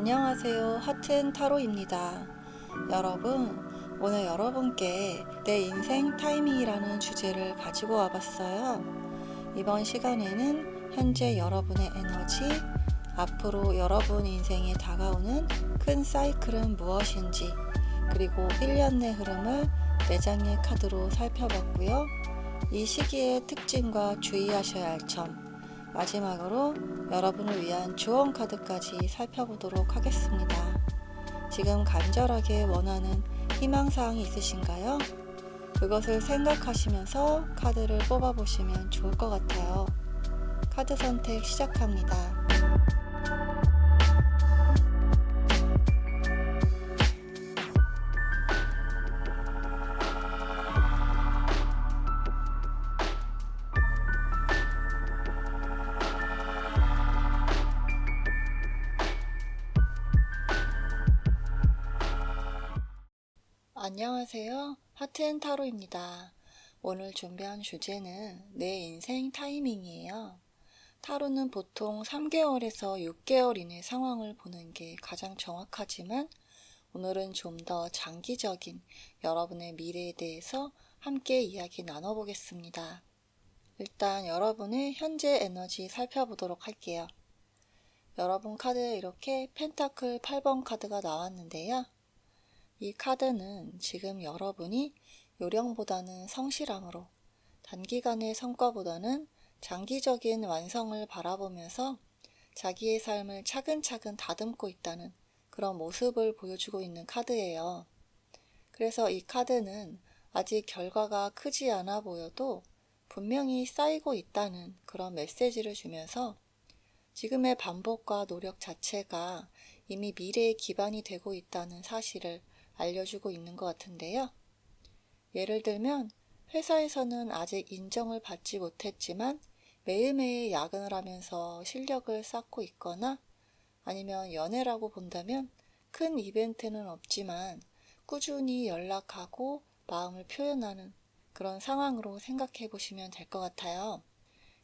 안녕하세요. 하트앤타로입니다. 여러분, 오늘 여러분께 내 인생 타이밍이라는 주제를 가지고 와봤어요. 이번 시간에는 현재 여러분의 에너지, 앞으로 여러분 인생에 다가오는 큰 사이클은 무엇인지, 그리고 1년 내 흐름을 4장의 카드로 살펴봤고요. 이 시기의 특징과 주의하셔야 할 점, 마지막으로 여러분을 위한 조언 카드까지 살펴보도록 하겠습니다. 지금 간절하게 원하는 희망사항이 있으신가요? 그것을 생각하시면서 카드를 뽑아보시면 좋을 것 같아요. 카드 선택 시작합니다. 안녕하세요. 하트앤타로입니다. 오늘 준비한 주제는 내 인생 타이밍이에요. 타로는 보통 3개월에서 6개월 이내 상황을 보는 게 가장 정확하지만 오늘은 좀 더 장기적인 여러분의 미래에 대해서 함께 이야기 나눠보겠습니다. 일단 여러분의 현재 에너지 살펴보도록 할게요. 여러분 카드에 이렇게 펜타클 8번 카드가 나왔는데요. 이 카드는 지금 여러분이 요령보다는 성실함으로 단기간의 성과보다는 장기적인 완성을 바라보면서 자기의 삶을 차근차근 다듬고 있다는 그런 모습을 보여주고 있는 카드예요. 그래서 이 카드는 아직 결과가 크지 않아 보여도 분명히 쌓이고 있다는 그런 메시지를 주면서 지금의 반복과 노력 자체가 이미 미래의 기반이 되고 있다는 사실을 알려주고 있는 것 같은데요. 예를 들면 회사에서는 아직 인정을 받지 못했지만 매일매일 야근을 하면서 실력을 쌓고 있거나 아니면 연애라고 본다면 큰 이벤트는 없지만 꾸준히 연락하고 마음을 표현하는 그런 상황으로 생각해 보시면 될 것 같아요.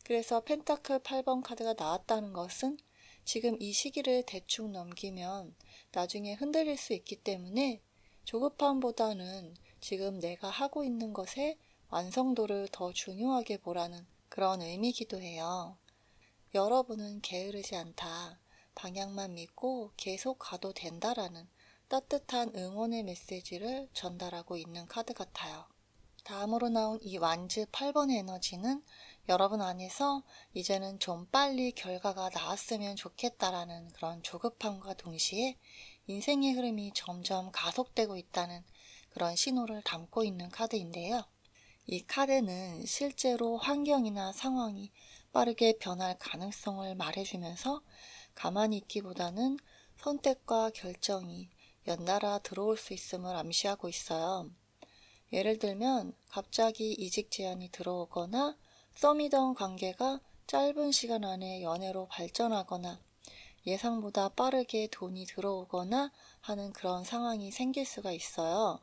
그래서 펜타클 8번 카드가 나왔다는 것은 지금 이 시기를 대충 넘기면 나중에 흔들릴 수 있기 때문에 조급함보다는 지금 내가 하고 있는 것의 완성도를 더 중요하게 보라는 그런 의미이기도 해요. 여러분은 게으르지 않다. 방향만 믿고 계속 가도 된다라는 따뜻한 응원의 메시지를 전달하고 있는 카드 같아요. 다음으로 나온 이 완즈 8번의 에너지는 여러분 안에서 이제는 좀 빨리 결과가 나왔으면 좋겠다라는 그런 조급함과 동시에 인생의 흐름이 점점 가속되고 있다는 그런 신호를 담고 있는 카드인데요. 이 카드는 실제로 환경이나 상황이 빠르게 변할 가능성을 말해주면서 가만히 있기보다는 선택과 결정이 연달아 들어올 수 있음을 암시하고 있어요. 예를 들면 갑자기 이직 제안이 들어오거나 썸이던 관계가 짧은 시간 안에 연애로 발전하거나 예상보다 빠르게 돈이 들어오거나 하는 그런 상황이 생길 수가 있어요.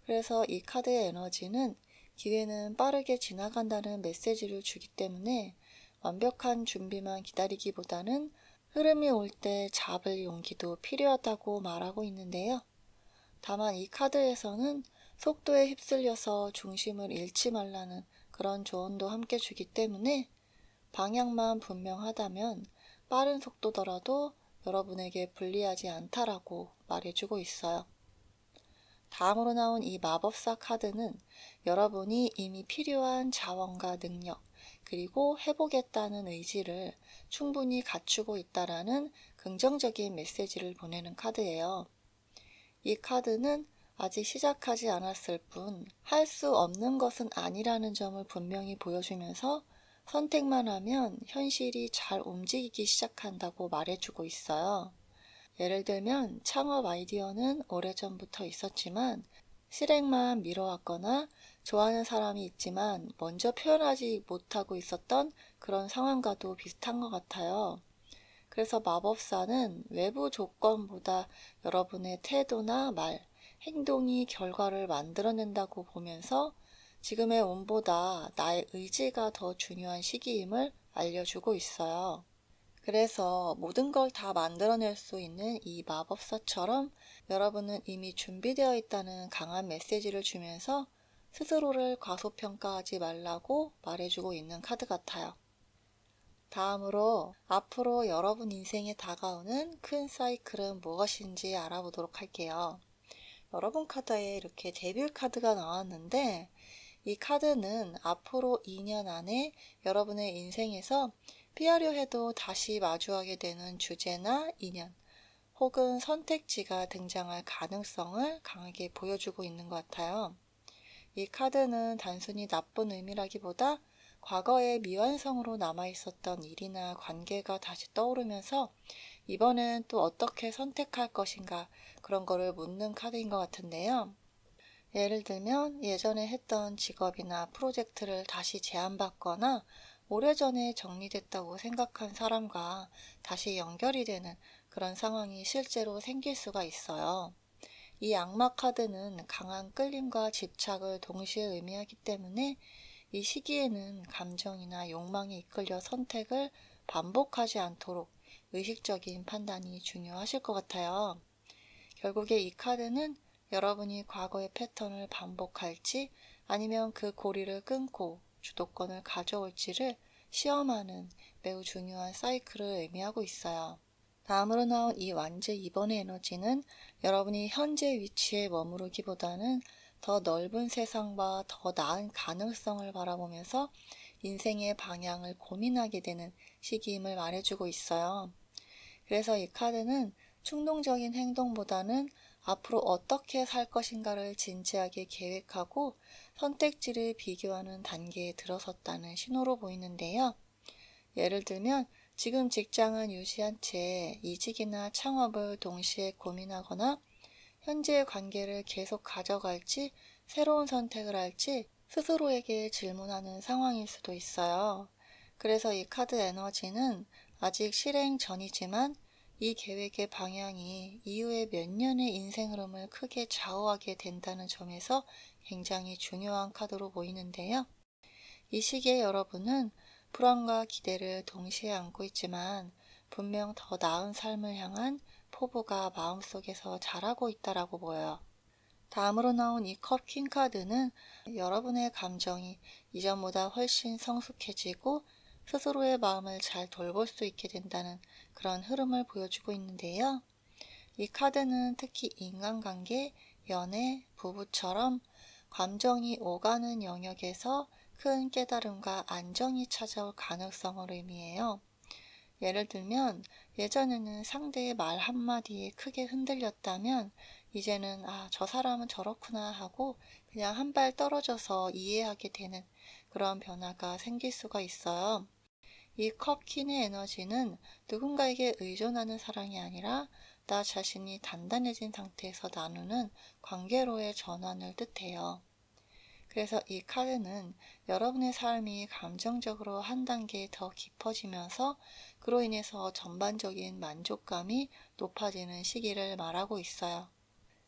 그래서 이 카드의 에너지는 기회는 빠르게 지나간다는 메시지를 주기 때문에 완벽한 준비만 기다리기보다는 흐름이 올 때 잡을 용기도 필요하다고 말하고 있는데요. 다만 이 카드에서는 속도에 휩쓸려서 중심을 잃지 말라는 그런 조언도 함께 주기 때문에 방향만 분명하다면 빠른 속도더라도 여러분에게 불리하지 않다라고 말해주고 있어요. 다음으로 나온 이 마법사 카드는 여러분이 이미 필요한 자원과 능력, 그리고 해보겠다는 의지를 충분히 갖추고 있다라는 긍정적인 메시지를 보내는 카드예요. 이 카드는 아직 시작하지 않았을 뿐 할 수 없는 것은 아니라는 점을 분명히 보여주면서 선택만 하면 현실이 잘 움직이기 시작한다고 말해주고 있어요. 예를 들면 창업 아이디어는 오래전부터 있었지만 실행만 미뤄왔거나 좋아하는 사람이 있지만 먼저 표현하지 못하고 있었던 그런 상황과도 비슷한 것 같아요. 그래서 마법사는 외부 조건보다 여러분의 태도나 말, 행동이 결과를 만들어낸다고 보면서 지금의 운보다 나의 의지가 더 중요한 시기임을 알려주고 있어요. 그래서 모든 걸 다 만들어낼 수 있는 이 마법사처럼 여러분은 이미 준비되어 있다는 강한 메시지를 주면서 스스로를 과소평가하지 말라고 말해주고 있는 카드 같아요. 다음으로 앞으로 여러분 인생에 다가오는 큰 사이클은 무엇인지 알아보도록 할게요. 여러분 카드에 이렇게 데빌 카드가 나왔는데 이 카드는 앞으로 2년 안에 여러분의 인생에서 피하려 해도 다시 마주하게 되는 주제나 인연 혹은 선택지가 등장할 가능성을 강하게 보여주고 있는 것 같아요. 이 카드는 단순히 나쁜 의미라기보다 과거의 미완성으로 남아있었던 일이나 관계가 다시 떠오르면서 이번엔 또 어떻게 선택할 것인가 그런 거를 묻는 카드인 것 같은데요. 예를 들면 예전에 했던 직업이나 프로젝트를 다시 제안받거나 오래전에 정리됐다고 생각한 사람과 다시 연결이 되는 그런 상황이 실제로 생길 수가 있어요. 이 악마 카드는 강한 끌림과 집착을 동시에 의미하기 때문에 이 시기에는 감정이나 욕망에 이끌려 선택을 반복하지 않도록 의식적인 판단이 중요하실 것 같아요. 결국에 이 카드는 여러분이 과거의 패턴을 반복할지 아니면 그 고리를 끊고 주도권을 가져올지를 시험하는 매우 중요한 사이클을 의미하고 있어요. 다음으로 나온 이 완제 2번의 에너지는 여러분이 현재 위치에 머무르기보다는 더 넓은 세상과 더 나은 가능성을 바라보면서 인생의 방향을 고민하게 되는 시기임을 말해주고 있어요. 그래서 이 카드는 충동적인 행동보다는 앞으로 어떻게 살 것인가를 진지하게 계획하고 선택지를 비교하는 단계에 들어섰다는 신호로 보이는데요. 예를 들면 지금 직장은 유지한 채 이직이나 창업을 동시에 고민하거나 현재의 관계를 계속 가져갈지 새로운 선택을 할지 스스로에게 질문하는 상황일 수도 있어요. 그래서 이 카드 에너지는 아직 실행 전이지만 이 계획의 방향이 이후의 몇 년의 인생 흐름을 크게 좌우하게 된다는 점에서 굉장히 중요한 카드로 보이는데요. 이 시기에 여러분은 불안과 기대를 동시에 안고 있지만 분명 더 나은 삶을 향한 포부가 마음속에서 자라고 있다라고 보여요. 다음으로 나온 이 컵 킹 카드는 여러분의 감정이 이전보다 훨씬 성숙해지고 스스로의 마음을 잘 돌볼 수 있게 된다는 그런 흐름을 보여주고 있는데요. 이 카드는 특히 인간관계, 연애, 부부처럼 감정이 오가는 영역에서 큰 깨달음과 안정이 찾아올 가능성을 의미해요. 예를 들면 예전에는 상대의 말 한마디에 크게 흔들렸다면 이제는 저 사람은 저렇구나 하고 그냥 한 발 떨어져서 이해하게 되는 그런 변화가 생길 수가 있어요. 이 컵킨의 에너지는 누군가에게 의존하는 사랑이 아니라 나 자신이 단단해진 상태에서 나누는 관계로의 전환을 뜻해요. 그래서 이 카드는 여러분의 삶이 감정적으로 한 단계 더 깊어지면서 그로 인해서 전반적인 만족감이 높아지는 시기를 말하고 있어요.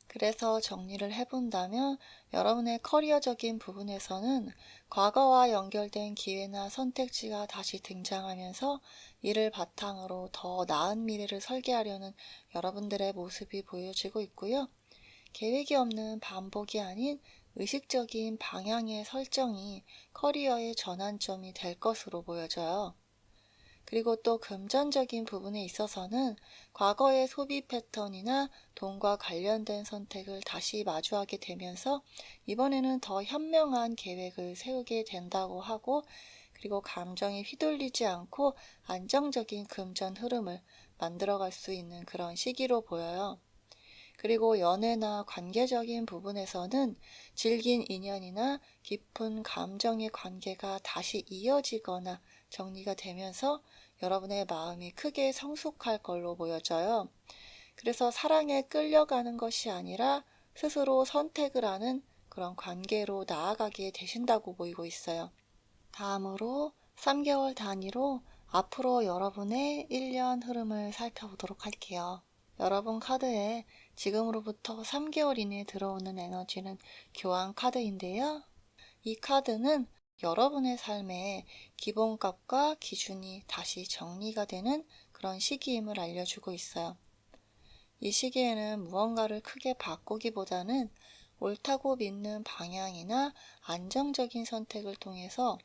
그래서 정리를 해본다면 여러분의 커리어적인 부분에서는 과거와 연결된 기회나 선택지가 다시 등장하면서 이를 바탕으로 더 나은 미래를 설계하려는 여러분들의 모습이 보여지고 있고요. 계획이 없는 반복이 아닌 의식적인 방향의 설정이 커리어의 전환점이 될 것으로 보여져요. 그리고 또 금전적인 부분에 있어서는 과거의 소비 패턴이나 돈과 관련된 선택을 다시 마주하게 되면서 이번에는 더 현명한 계획을 세우게 된다고 하고 그리고 감정에 휘둘리지 않고 안정적인 금전 흐름을 만들어갈 수 있는 그런 시기로 보여요. 그리고 연애나 관계적인 부분에서는 질긴 인연이나 깊은 감정의 관계가 다시 이어지거나 정리가 되면서 여러분의 마음이 크게 성숙할 걸로 보여져요. 그래서 사랑에 끌려가는 것이 아니라 스스로 선택을 하는 그런 관계로 나아가게 되신다고 보이고 있어요. 다음으로 3개월 단위로 앞으로 여러분의 1년 흐름을 살펴보도록 할게요. 여러분 카드에 지금으로부터 3개월 이내에 들어오는 에너지는 교환 카드인데요. 이 카드는 여러분의 삶의 기본값과 기준이 다시 정리가 되는 그런 시기임을 알려주고 있어요. 이 시기에는 무언가를 크게 바꾸기보다는 옳다고 믿는 방향이나 안정적인 선택을 통해서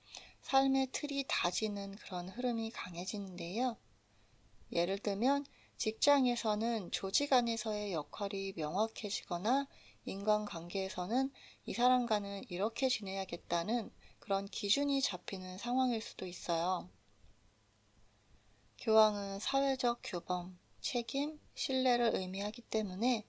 삶의 틀이 다지는 그런 흐름이 강해지는데요. 예를 들면 직장에서는 조직 안에서의 역할이 명확해지거나 인간관계에서는 이 사람과는 이렇게 지내야겠다는 그런 기준이 잡히는 상황일 수도 있어요. 교황은 사회적 규범, 책임, 신뢰를 의미하기 때문에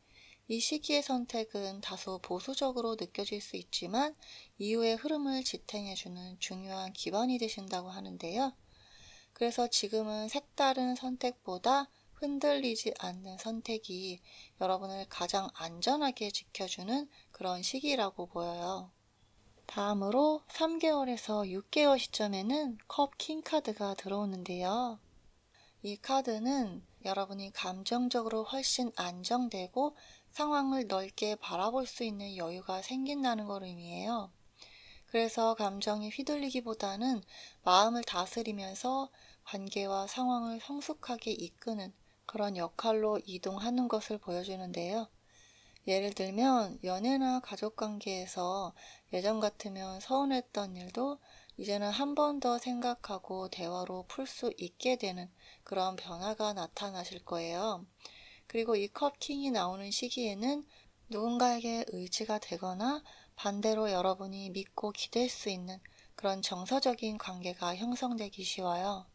이 시기의 선택은 다소 보수적으로 느껴질 수 있지만 이후의 흐름을 지탱해주는 중요한 기반이 되신다고 하는데요. 그래서 지금은 색다른 선택보다 흔들리지 않는 선택이 여러분을 가장 안전하게 지켜주는 그런 시기라고 보여요. 다음으로 3개월에서 6개월 시점에는 컵 킹 카드가 들어오는데요. 이 카드는 여러분이 감정적으로 훨씬 안정되고 상황을 넓게 바라볼 수 있는 여유가 생긴다는 걸 의미해요. 그래서 감정이 휘둘리기보다는 마음을 다스리면서 관계와 상황을 성숙하게 이끄는 그런 역할로 이동하는 것을 보여주는데요. 예를 들면 연애나 가족관계에서 예전 같으면 서운했던 일도 이제는 한 번 더 생각하고 대화로 풀 수 있게 되는 그런 변화가 나타나실 거예요. 그리고 이 컵킹이 나오는 시기에는 누군가에게 의지가 되거나 반대로 여러분이 믿고 기댈 수 있는 그런 정서적인 관계가 형성되기 쉬워요.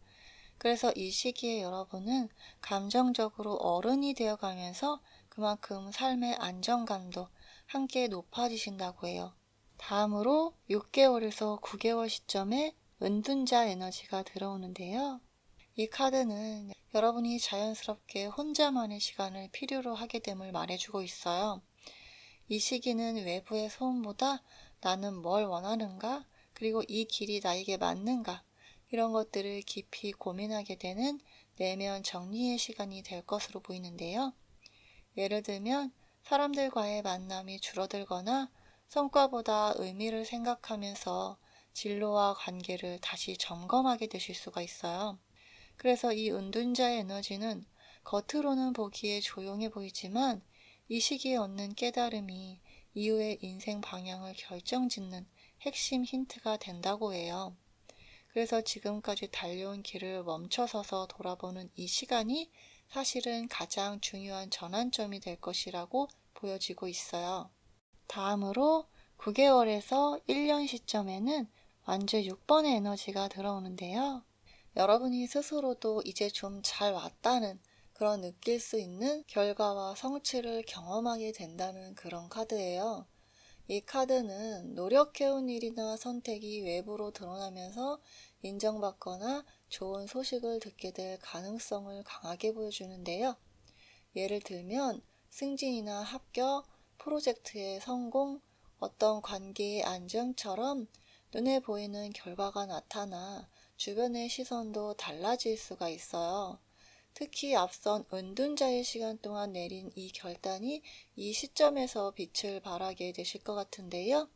그래서 이 시기에 여러분은 감정적으로 어른이 되어가면서 그만큼 삶의 안정감도 함께 높아지신다고 해요. 다음으로 6개월에서 9개월 시점에 은둔자 에너지가 들어오는데요. 이 카드는 여러분이 자연스럽게 혼자만의 시간을 필요로 하게 됨을 말해주고 있어요. 이 시기는 외부의 소음보다 나는 뭘 원하는가? 그리고 이 길이 나에게 맞는가? 이런 것들을 깊이 고민하게 되는 내면 정리의 시간이 될 것으로 보이는데요. 예를 들면 사람들과의 만남이 줄어들거나 성과보다 의미를 생각하면서 진로와 관계를 다시 점검하게 되실 수가 있어요. 그래서 이 은둔자의 에너지는 겉으로는 보기에 조용해 보이지만 이 시기에 얻는 깨달음이 이후의 인생 방향을 결정짓는 핵심 힌트가 된다고 해요. 그래서 지금까지 달려온 길을 멈춰서서 돌아보는 이 시간이 사실은 가장 중요한 전환점이 될 것이라고 보여지고 있어요. 다음으로 9개월에서 1년 시점에는 완주 6번의 에너지가 들어오는데요. 여러분이 스스로도 이제 좀 잘 왔다는 그런 느낄 수 있는 결과와 성취를 경험하게 된다는 그런 카드예요. 이 카드는 노력해온 일이나 선택이 외부로 드러나면서 인정받거나 좋은 소식을 듣게 될 가능성을 강하게 보여주는데요. 예를 들면 승진이나 합격, 프로젝트의 성공, 어떤 관계의 안정처럼 눈에 보이는 결과가 나타나 주변의 시선도 달라질 수가 있어요. 특히 앞선 은둔자의 시간 동안 내린 이 결단이 이 시점에서 빛을 발하게 되실 것 같은데요.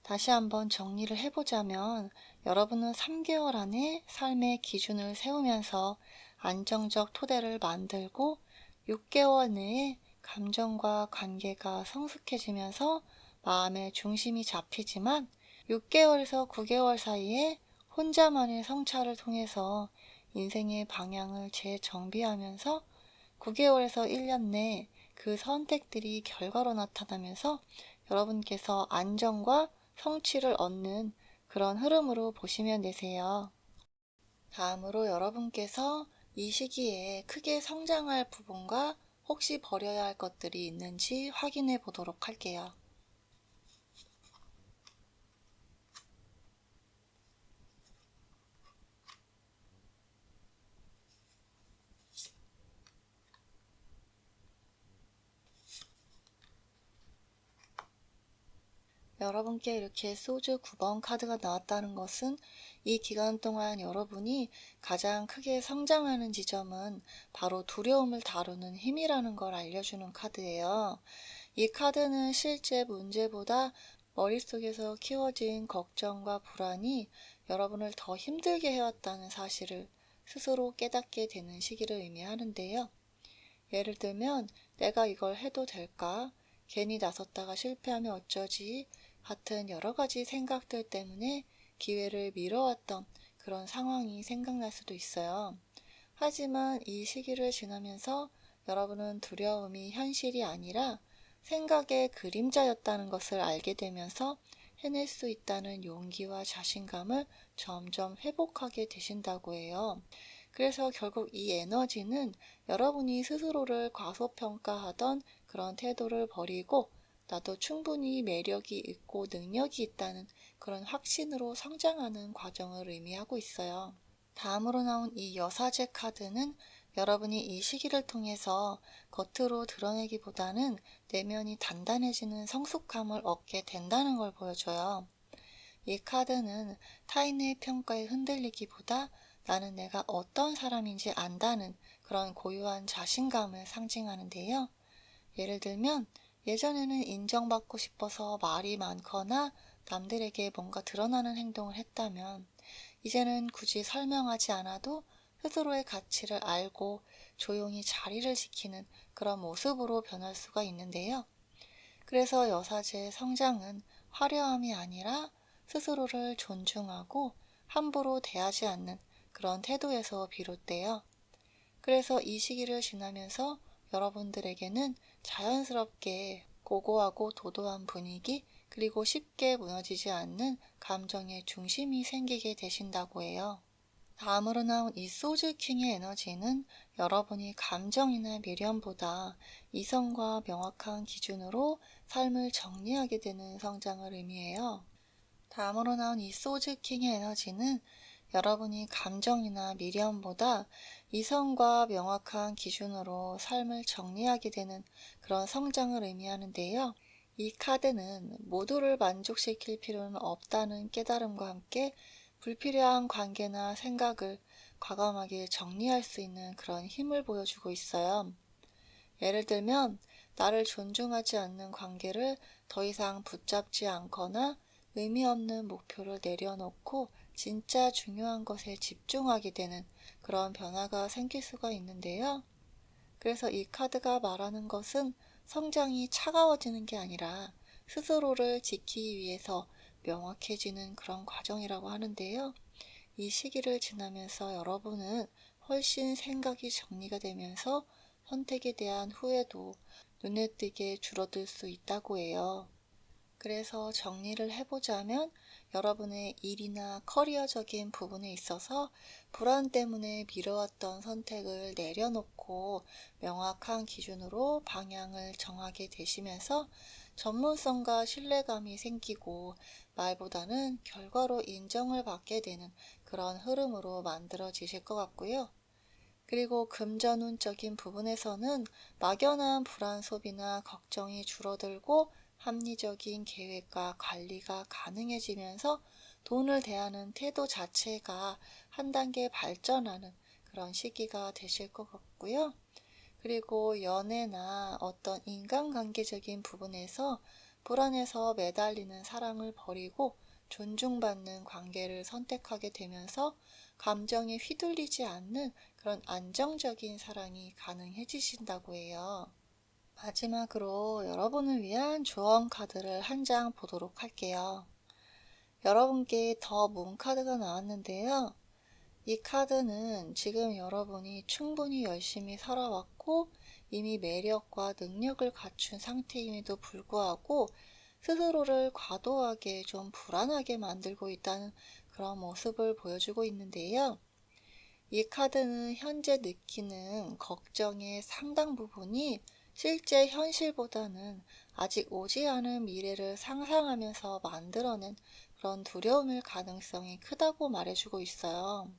다시 한번 정리를 해보자면 여러분은 3개월 안에 삶의 기준을 세우면서 안정적 토대를 만들고 6개월 내에 감정과 관계가 성숙해지면서 마음의 중심이 잡히지만 6개월에서 9개월 사이에 혼자만의 성찰을 통해서 인생의 방향을 재정비하면서 9개월에서 1년 내 그 선택들이 결과로 나타나면서 여러분께서 안정과 성취를 얻는 그런 흐름으로 보시면 되세요. 다음으로 여러분께서 이 시기에 크게 성장할 부분과 혹시 버려야 할 것들이 있는지 확인해 보도록 할게요. 여러분께 이렇게 소주 9번 카드가 나왔다는 것은 이 기간 동안 여러분이 가장 크게 성장하는 지점은 바로 두려움을 다루는 힘이라는 걸 알려주는 카드예요. 이 카드는 실제 문제보다 머릿속에서 키워진 걱정과 불안이 여러분을 더 힘들게 해왔다는 사실을 스스로 깨닫게 되는 시기를 의미하는데요. 예를 들면 내가 이걸 해도 될까? 괜히 나섰다가 실패하면 어쩌지? 같은 여러 가지 생각들 때문에 기회를 미뤄왔던 그런 상황이 생각날 수도 있어요. 하지만 이 시기를 지나면서 여러분은 두려움이 현실이 아니라 생각의 그림자였다는 것을 알게 되면서 해낼 수 있다는 용기와 자신감을 점점 회복하게 되신다고 해요. 그래서 결국 이 에너지는 여러분이 스스로를 과소평가하던 그런 태도를 버리고 나도 충분히 매력이 있고 능력이 있다는 그런 확신으로 성장하는 과정을 의미하고 있어요. 다음으로 나온 이 여사제 카드는 여러분이 이 시기를 통해서 겉으로 드러내기보다는 내면이 단단해지는 성숙함을 얻게 된다는 걸 보여줘요. 이 카드는 타인의 평가에 흔들리기보다 나는 내가 어떤 사람인지 안다는 그런 고유한 자신감을 상징하는데요. 예를 들면 예전에는 인정받고 싶어서 말이 많거나 남들에게 뭔가 드러나는 행동을 했다면 이제는 굳이 설명하지 않아도 스스로의 가치를 알고 조용히 자리를 지키는 그런 모습으로 변할 수가 있는데요. 그래서 여사제의 성장은 화려함이 아니라 스스로를 존중하고 함부로 대하지 않는 그런 태도에서 비롯돼요. 그래서 이 시기를 지나면서 여러분들에게는 자연스럽게 고고하고 도도한 분위기, 그리고 쉽게 무너지지 않는 감정의 중심이 생기게 되신다고 해요. 다음으로 나온 이 소즈킹의 에너지는 여러분이 감정이나 미련보다 이성과 명확한 기준으로 삶을 정리하게 되는 성장을 의미해요. 다음으로 나온 이 소즈킹의 에너지는 여러분이 감정이나 미련보다 이성과 명확한 기준으로 삶을 정리하게 되는 그런 성장을 의미하는데요. 이 카드는 모두를 만족시킬 필요는 없다는 깨달음과 함께 불필요한 관계나 생각을 과감하게 정리할 수 있는 그런 힘을 보여주고 있어요. 예를 들면 나를 존중하지 않는 관계를 더 이상 붙잡지 않거나 의미 없는 목표를 내려놓고 진짜 중요한 것에 집중하게 되는 그런 변화가 생길 수가 있는데요. 그래서 이 카드가 말하는 것은 성장이 차가워지는 게 아니라 스스로를 지키기 위해서 명확해지는 그런 과정이라고 하는데요. 이 시기를 지나면서 여러분은 훨씬 생각이 정리가 되면서 선택에 대한 후회도 눈에 띄게 줄어들 수 있다고 해요. 그래서 정리를 해보자면 여러분의 일이나 커리어적인 부분에 있어서 불안 때문에 미뤄왔던 선택을 내려놓고 명확한 기준으로 방향을 정하게 되시면서 전문성과 신뢰감이 생기고 말보다는 결과로 인정을 받게 되는 그런 흐름으로 만들어지실 것 같고요. 그리고 금전운적인 부분에서는 막연한 불안 소비나 걱정이 줄어들고 합리적인 계획과 관리가 가능해지면서 돈을 대하는 태도 자체가 한 단계 발전하는 그런 시기가 되실 것 같고요. 그리고 연애나 어떤 인간관계적인 부분에서 불안해서 매달리는 사랑을 버리고 존중받는 관계를 선택하게 되면서 감정에 휘둘리지 않는 그런 안정적인 사랑이 가능해지신다고 해요. 마지막으로 여러분을 위한 조언 카드를 한 장 보도록 할게요. 여러분께 더 문 카드가 나왔는데요. 이 카드는 지금 여러분이 충분히 열심히 살아왔고 이미 매력과 능력을 갖춘 상태임에도 불구하고 스스로를 과도하게 좀 불안하게 만들고 있다는 그런 모습을 보여주고 있는데요. 이 카드는 현재 느끼는 걱정의 상당 부분이 실제 현실보다는 아직 오지 않은 미래를 상상하면서 만들어낸 그런 두려움일 가능성이 크다고 말해주고 있어요.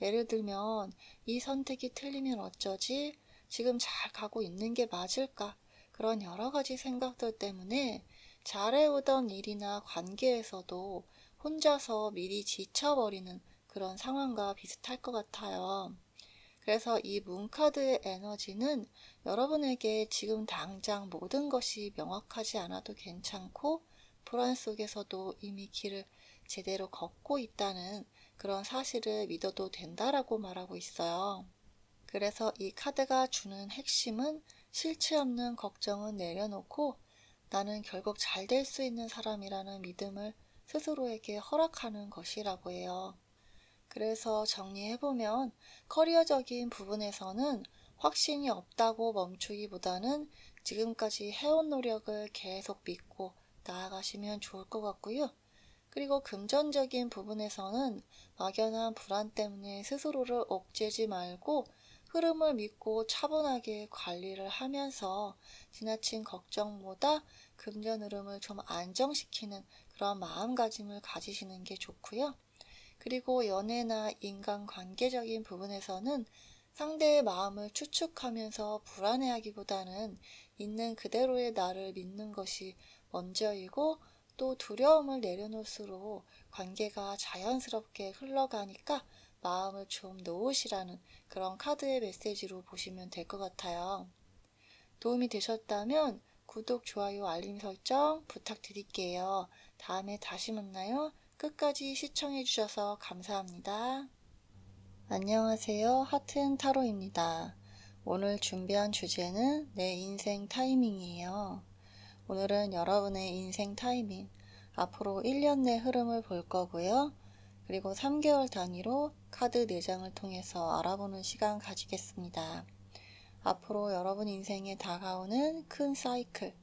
예를 들면 이 선택이 틀리면 어쩌지? 지금 잘 가고 있는 게 맞을까? 그런 여러 가지 생각들 때문에 잘해오던 일이나 관계에서도 혼자서 미리 지쳐버리는 그런 상황과 비슷할 것 같아요. 그래서 이 문카드의 에너지는 여러분에게 지금 당장 모든 것이 명확하지 않아도 괜찮고 불안 속에서도 이미 길을 제대로 걷고 있다는 그런 사실을 믿어도 된다라고 말하고 있어요. 그래서 이 카드가 주는 핵심은 실체 없는 걱정은 내려놓고 나는 결국 잘 될 수 있는 사람이라는 믿음을 스스로에게 허락하는 것이라고 해요. 그래서 정리해보면 커리어적인 부분에서는 확신이 없다고 멈추기보다는 지금까지 해온 노력을 계속 믿고 나아가시면 좋을 것 같고요. 그리고 금전적인 부분에서는 막연한 불안 때문에 스스로를 옥죄지 말고 흐름을 믿고 차분하게 관리를 하면서 지나친 걱정보다 금전 흐름을 좀 안정시키는 그런 마음가짐을 가지시는 게 좋고요. 그리고 연애나 인간관계적인 부분에서는 상대의 마음을 추측하면서 불안해하기보다는 있는 그대로의 나를 믿는 것이 먼저이고 또 두려움을 내려놓을수록 관계가 자연스럽게 흘러가니까 마음을 좀 놓으시라는 그런 카드의 메시지로 보시면 될 것 같아요. 도움이 되셨다면 구독, 좋아요, 알림 설정 부탁드릴게요. 다음에 다시 만나요. 끝까지 시청해주셔서 감사합니다. 안녕하세요. 하트앤 타로입니다. 오늘 준비한 주제는 내 인생 타이밍이에요. 오늘은 여러분의 인생 타이밍, 앞으로 1년 내 흐름을 볼 거고요. 그리고 3개월 단위로 카드 4장을 통해서 알아보는 시간 가지겠습니다. 앞으로 여러분 인생에 다가오는 큰 사이클,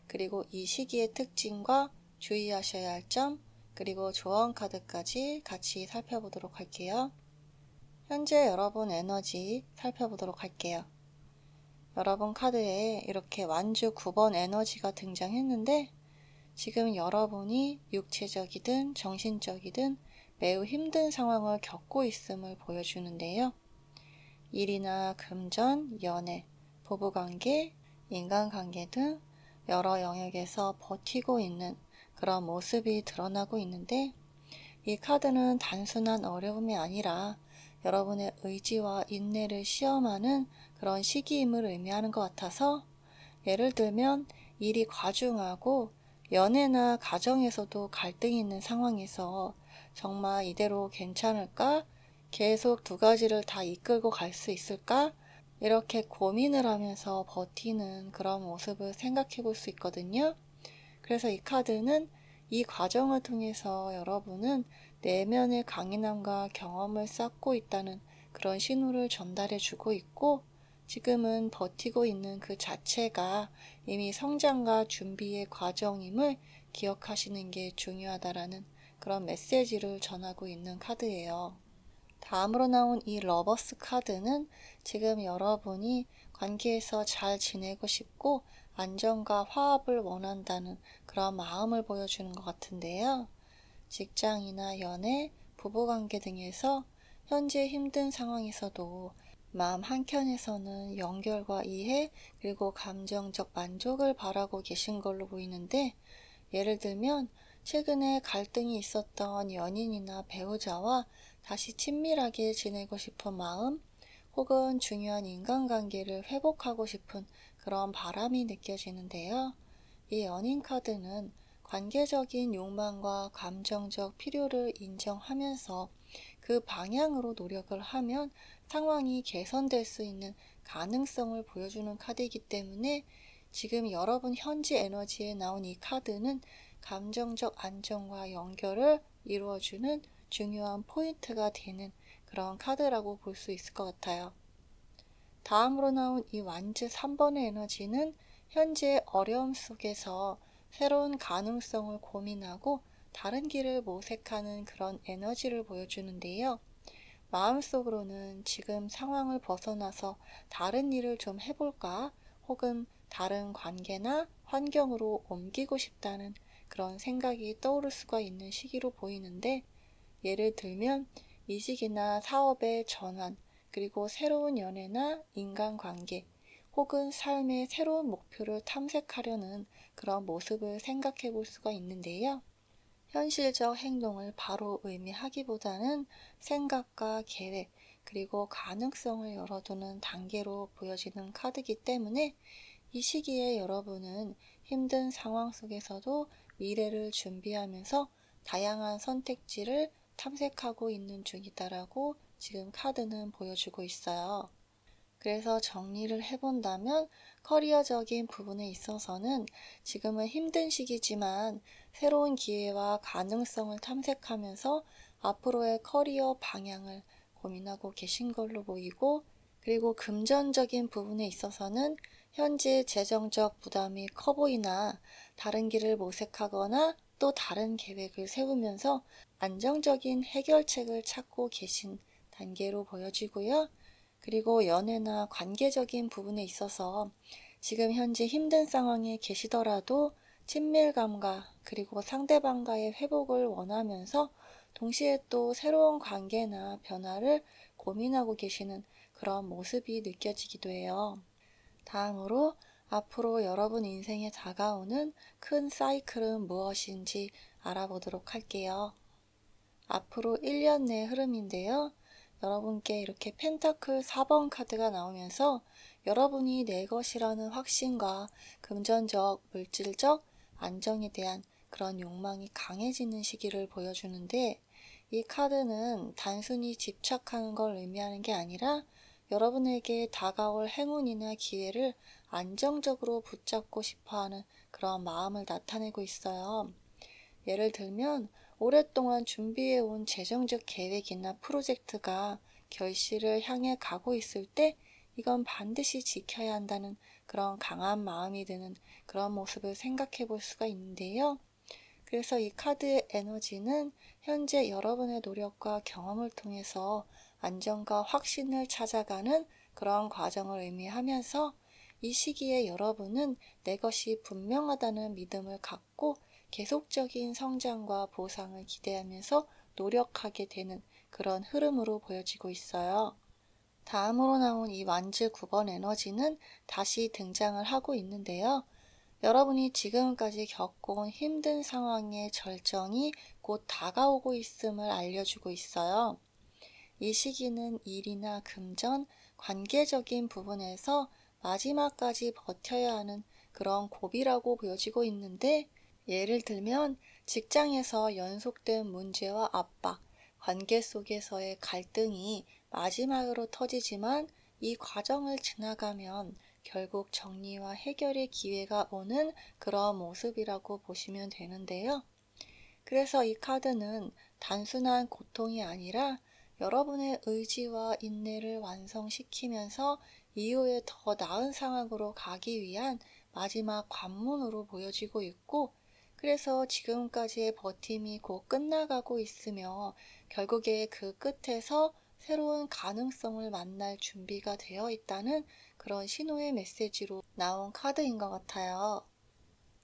그리고 이 시기의 특징과 주의하셔야 할 점, 그리고 조언 카드까지 같이 살펴보도록 할게요. 현재 여러분 에너지 살펴보도록 할게요. 여러분 카드에 이렇게 완주 9번 에너지가 등장했는데 지금 여러분이 육체적이든 정신적이든 매우 힘든 상황을 겪고 있음을 보여주는데요. 일이나 금전, 연애, 부부관계, 인간관계 등 여러 영역에서 버티고 있는 그런 모습이 드러나고 있는데 이 카드는 단순한 어려움이 아니라 여러분의 의지와 인내를 시험하는 그런 시기임을 의미하는 것 같아서 예를 들면 일이 과중하고 연애나 가정에서도 갈등이 있는 상황에서 정말 이대로 괜찮을까? 계속 두 가지를 다 이끌고 갈 수 있을까? 이렇게 고민을 하면서 버티는 그런 모습을 생각해 볼 수 있거든요. 그래서 이 카드는 이 과정을 통해서 여러분은 내면의 강인함과 경험을 쌓고 있다는 그런 신호를 전달해 주고 있고 지금은 버티고 있는 그 자체가 이미 성장과 준비의 과정임을 기억하시는 게 중요하다라는 그런 메시지를 전하고 있는 카드예요. 다음으로 나온 이 러버스 카드는 지금 여러분이 관계에서 잘 지내고 싶고 안정과 화합을 원한다는 그런 마음을 보여주는 것 같은데요. 직장이나 연애, 부부관계 등에서 현재 힘든 상황에서도 마음 한켠에서는 연결과 이해 그리고 감정적 만족을 바라고 계신 걸로 보이는데 예를 들면 최근에 갈등이 있었던 연인이나 배우자와 다시 친밀하게 지내고 싶은 마음 혹은 중요한 인간관계를 회복하고 싶은 그런 바람이 느껴지는데요. 이 연인 카드는 관계적인 욕망과 감정적 필요를 인정하면서 그 방향으로 노력을 하면 상황이 개선될 수 있는 가능성을 보여주는 카드이기 때문에 지금 여러분 현지 에너지에 나온 이 카드는 감정적 안정과 연결을 이루어주는 중요한 포인트가 되는 그런 카드라고 볼 수 있을 것 같아요. 다음으로 나온 이 완즈 3번의 에너지는 현재 어려움 속에서 새로운 가능성을 고민하고 다른 길을 모색하는 그런 에너지를 보여주는데요. 마음속으로는 지금 상황을 벗어나서 다른 일을 좀 해볼까? 혹은 다른 관계나 환경으로 옮기고 싶다는 그런 생각이 떠오를 수가 있는 시기로 보이는데 예를 들면 이직이나 사업의 전환, 그리고 새로운 연애나 인간관계, 혹은 삶의 새로운 목표를 탐색하려는 그런 모습을 생각해 볼 수가 있는데요. 현실적 행동을 바로 의미하기보다는 생각과 계획, 그리고 가능성을 열어두는 단계로 보여지는 카드이기 때문에 이 시기에 여러분은 힘든 상황 속에서도 미래를 준비하면서 다양한 선택지를 탐색하고 있는 중이다라고 지금 카드는 보여주고 있어요. 그래서 정리를 해본다면 커리어적인 부분에 있어서는 지금은 힘든 시기지만 새로운 기회와 가능성을 탐색하면서 앞으로의 커리어 방향을 고민하고 계신 걸로 보이고, 그리고 금전적인 부분에 있어서는 현재 재정적 부담이 커 보이나 다른 길을 모색하거나 또 다른 계획을 세우면서 안정적인 해결책을 찾고 계신 단계로 보여지고요. 그리고 연애나 관계적인 부분에 있어서 지금 현재 힘든 상황에 계시더라도 친밀감과 그리고 상대방과의 회복을 원하면서 동시에 또 새로운 관계나 변화를 고민하고 계시는 그런 모습이 느껴지기도 해요. 다음으로 앞으로 여러분 인생에 다가오는 큰 사이클은 무엇인지 알아보도록 할게요. 앞으로 1년 내 흐름인데요. 여러분께 이렇게 펜타클 4번 카드가 나오면서 여러분이 내 것이라는 확신과 금전적, 물질적 안정에 대한 그런 욕망이 강해지는 시기를 보여주는데, 이 카드는 단순히 집착하는 걸 의미하는 게 아니라 여러분에게 다가올 행운이나 기회를 안정적으로 붙잡고 싶어하는 그런 마음을 나타내고 있어요. 예를 들면 오랫동안 준비해온 재정적 계획이나 프로젝트가 결실을 향해 가고 있을 때 이건 반드시 지켜야 한다는 그런 강한 마음이 드는 그런 모습을 생각해 볼 수가 있는데요. 그래서 이 카드의 에너지는 현재 여러분의 노력과 경험을 통해서 안정과 확신을 찾아가는 그런 과정을 의미하면서, 이 시기에 여러분은 내 것이 분명하다는 믿음을 갖고 계속적인 성장과 보상을 기대하면서 노력하게 되는 그런 흐름으로 보여지고 있어요. 다음으로 나온 이 완즈 9번 에너지는 다시 등장을 하고 있는데요. 여러분이 지금까지 겪어온 힘든 상황의 절정이 곧 다가오고 있음을 알려주고 있어요. 이 시기는 일이나 금전, 관계적인 부분에서 마지막까지 버텨야 하는 그런 고비라고 보여지고 있는데, 예를 들면 직장에서 연속된 문제와 압박, 관계 속에서의 갈등이 마지막으로 터지지만 이 과정을 지나가면 결국 정리와 해결의 기회가 오는 그런 모습이라고 보시면 되는데요. 그래서 이 카드는 단순한 고통이 아니라 여러분의 의지와 인내를 완성시키면서 이후에 더 나은 상황으로 가기 위한 마지막 관문으로 보여지고 있고, 그래서 지금까지의 버팀이 곧 끝나가고 있으며 결국에 그 끝에서 새로운 가능성을 만날 준비가 되어 있다는 그런 신호의 메시지로 나온 카드인 것 같아요.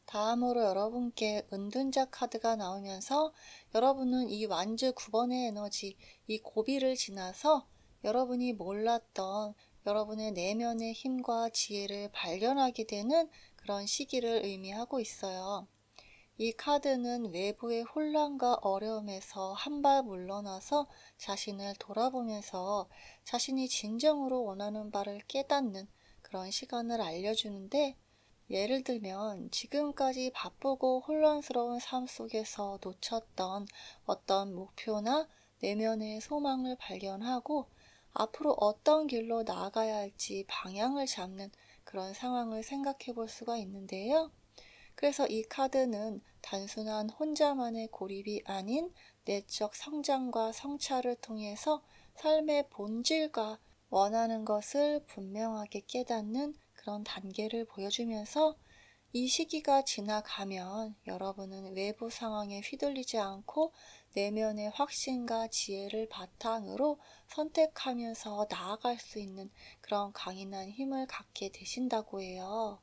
다음으로 여러분께 은둔자 카드가 나오면서 여러분은 이 완즈 9번의 에너지, 이 고비를 지나서 여러분이 몰랐던 여러분의 내면의 힘과 지혜를 발견하게 되는 그런 시기를 의미하고 있어요. 이 카드는 외부의 혼란과 어려움에서 한 발 물러나서 자신을 돌아보면서 자신이 진정으로 원하는 바를 깨닫는 그런 시간을 알려주는데, 예를 들면 지금까지 바쁘고 혼란스러운 삶 속에서 놓쳤던 어떤 목표나 내면의 소망을 발견하고 앞으로 어떤 길로 나아가야 할지 방향을 잡는 그런 상황을 생각해 볼 수가 있는데요. 그래서 이 카드는 단순한 혼자만의 고립이 아닌 내적 성장과 성찰을 통해서 삶의 본질과 원하는 것을 분명하게 깨닫는 그런 단계를 보여주면서, 이 시기가 지나가면 여러분은 외부 상황에 휘둘리지 않고 내면의 확신과 지혜를 바탕으로 선택하면서 나아갈 수 있는 그런 강인한 힘을 갖게 되신다고 해요.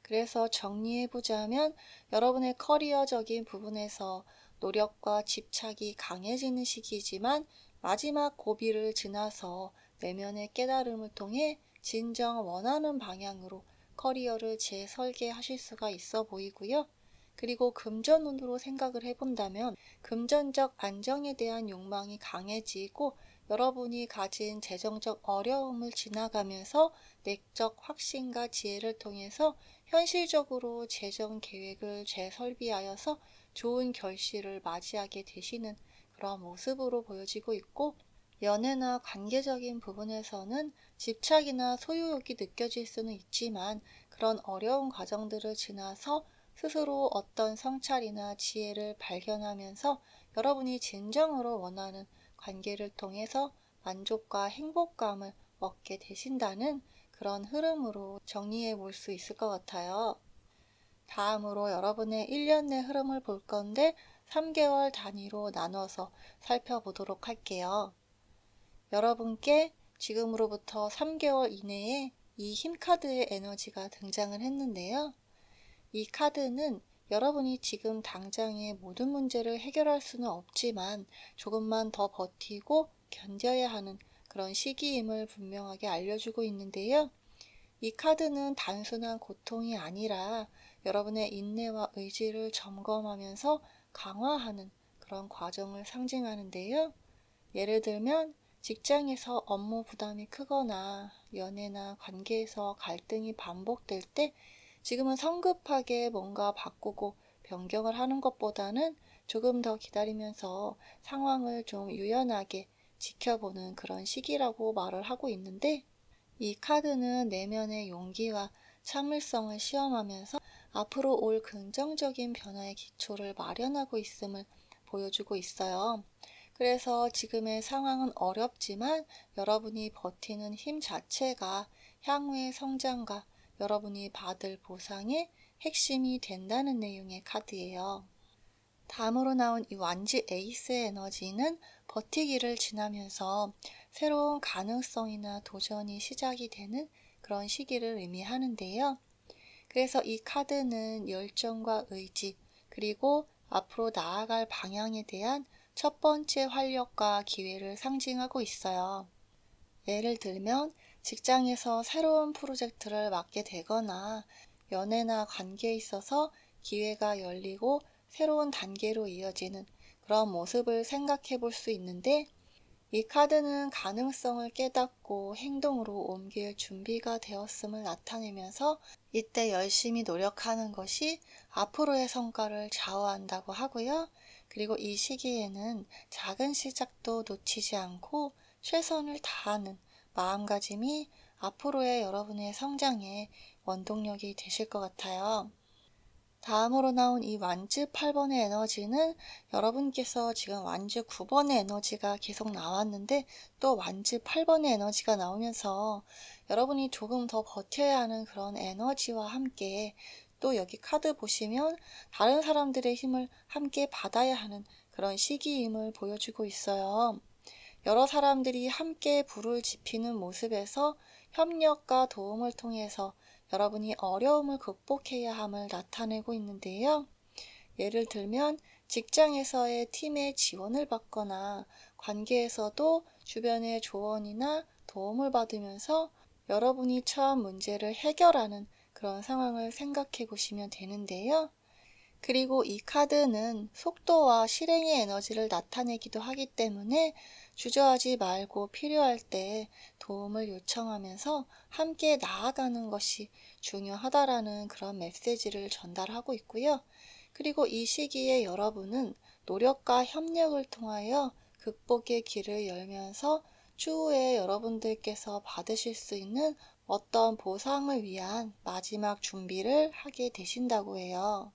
그래서 정리해보자면 여러분의 커리어적인 부분에서 노력과 집착이 강해지는 시기이지만 마지막 고비를 지나서 내면의 깨달음을 통해 진정 원하는 방향으로 커리어를 재설계하실 수가 있어 보이고요. 그리고 금전운으로 생각을 해본다면 금전적 안정에 대한 욕망이 강해지고 여러분이 가진 재정적 어려움을 지나가면서 내적 확신과 지혜를 통해서 현실적으로 재정 계획을 재설비하여서 좋은 결실을 맞이하게 되시는 그런 모습으로 보여지고 있고, 연애나 관계적인 부분에서는 집착이나 소유욕이 느껴질 수는 있지만, 그런 어려운 과정들을 지나서 스스로 어떤 성찰이나 지혜를 발견하면서 여러분이 진정으로 원하는 관계를 통해서 만족과 행복감을 얻게 되신다는 그런 흐름으로 정리해 볼 수 있을 것 같아요. 다음으로 여러분의 1년 내 흐름을 볼 건데 3개월 단위로 나눠서 살펴보도록 할게요. 여러분께 지금으로부터 3개월 이내에 이 힘카드의 에너지가 등장을 했는데요. 이 카드는 여러분이 지금 당장의 모든 문제를 해결할 수는 없지만 조금만 더 버티고 견뎌야 하는 그런 시기임을 분명하게 알려주고 있는데요. 이 카드는 단순한 고통이 아니라 여러분의 인내와 의지를 점검하면서 강화하는 그런 과정을 상징하는데요. 예를 들면 직장에서 업무 부담이 크거나 연애나 관계에서 갈등이 반복될 때 지금은 성급하게 뭔가 바꾸고 변경을 하는 것보다는 조금 더 기다리면서 상황을 좀 유연하게 지켜보는 그런 시기라고 말을 하고 있는데, 이 카드는 내면의 용기와 참을성을 시험하면서 앞으로 올 긍정적인 변화의 기초를 마련하고 있음을 보여주고 있어요. 그래서 지금의 상황은 어렵지만 여러분이 버티는 힘 자체가 향후의 성장과 여러분이 받을 보상의 핵심이 된다는 내용의 카드예요. 다음으로 나온 이 완지 에이스의 에너지는 버티기를 지나면서 새로운 가능성이나 도전이 시작이 되는 그런 시기를 의미하는데요. 그래서 이 카드는 열정과 의지, 그리고 앞으로 나아갈 방향에 대한 첫 번째 활력과 기회를 상징하고 있어요. 예를 들면 직장에서 새로운 프로젝트를 맡게 되거나 연애나 관계에 있어서 기회가 열리고 새로운 단계로 이어지는 그런 모습을 생각해 볼 수 있는데, 이 카드는 가능성을 깨닫고 행동으로 옮길 준비가 되었음을 나타내면서 이때 열심히 노력하는 것이 앞으로의 성과를 좌우한다고 하고요. 그리고 이 시기에는 작은 시작도 놓치지 않고 최선을 다하는 마음가짐이 앞으로의 여러분의 성장에 원동력이 되실 것 같아요. 다음으로 나온 이 완즈 8번의 에너지는 여러분께서 지금 완즈 9번의 에너지가 계속 나왔는데 또 완즈 8번의 에너지가 나오면서 여러분이 조금 더 버텨야 하는 그런 에너지와 함께, 또 여기 카드 보시면 다른 사람들의 힘을 함께 받아야 하는 그런 시기임을 보여주고 있어요. 여러 사람들이 함께 불을 지피는 모습에서 협력과 도움을 통해서 여러분이 어려움을 극복해야 함을 나타내고 있는데요. 예를 들면 직장에서의 팀의 지원을 받거나 관계에서도 주변의 조언이나 도움을 받으면서 여러분이 처한 문제를 해결하는 그런 상황을 생각해 보시면 되는데요. 그리고 이 카드는 속도와 실행의 에너지를 나타내기도 하기 때문에 주저하지 말고 필요할 때 도움을 요청하면서 함께 나아가는 것이 중요하다라는 그런 메시지를 전달하고 있고요. 그리고 이 시기에 여러분은 노력과 협력을 통하여 극복의 길을 열면서 추후에 여러분들께서 받으실 수 있는 어떤 보상을 위한 마지막 준비를 하게 되신다고 해요.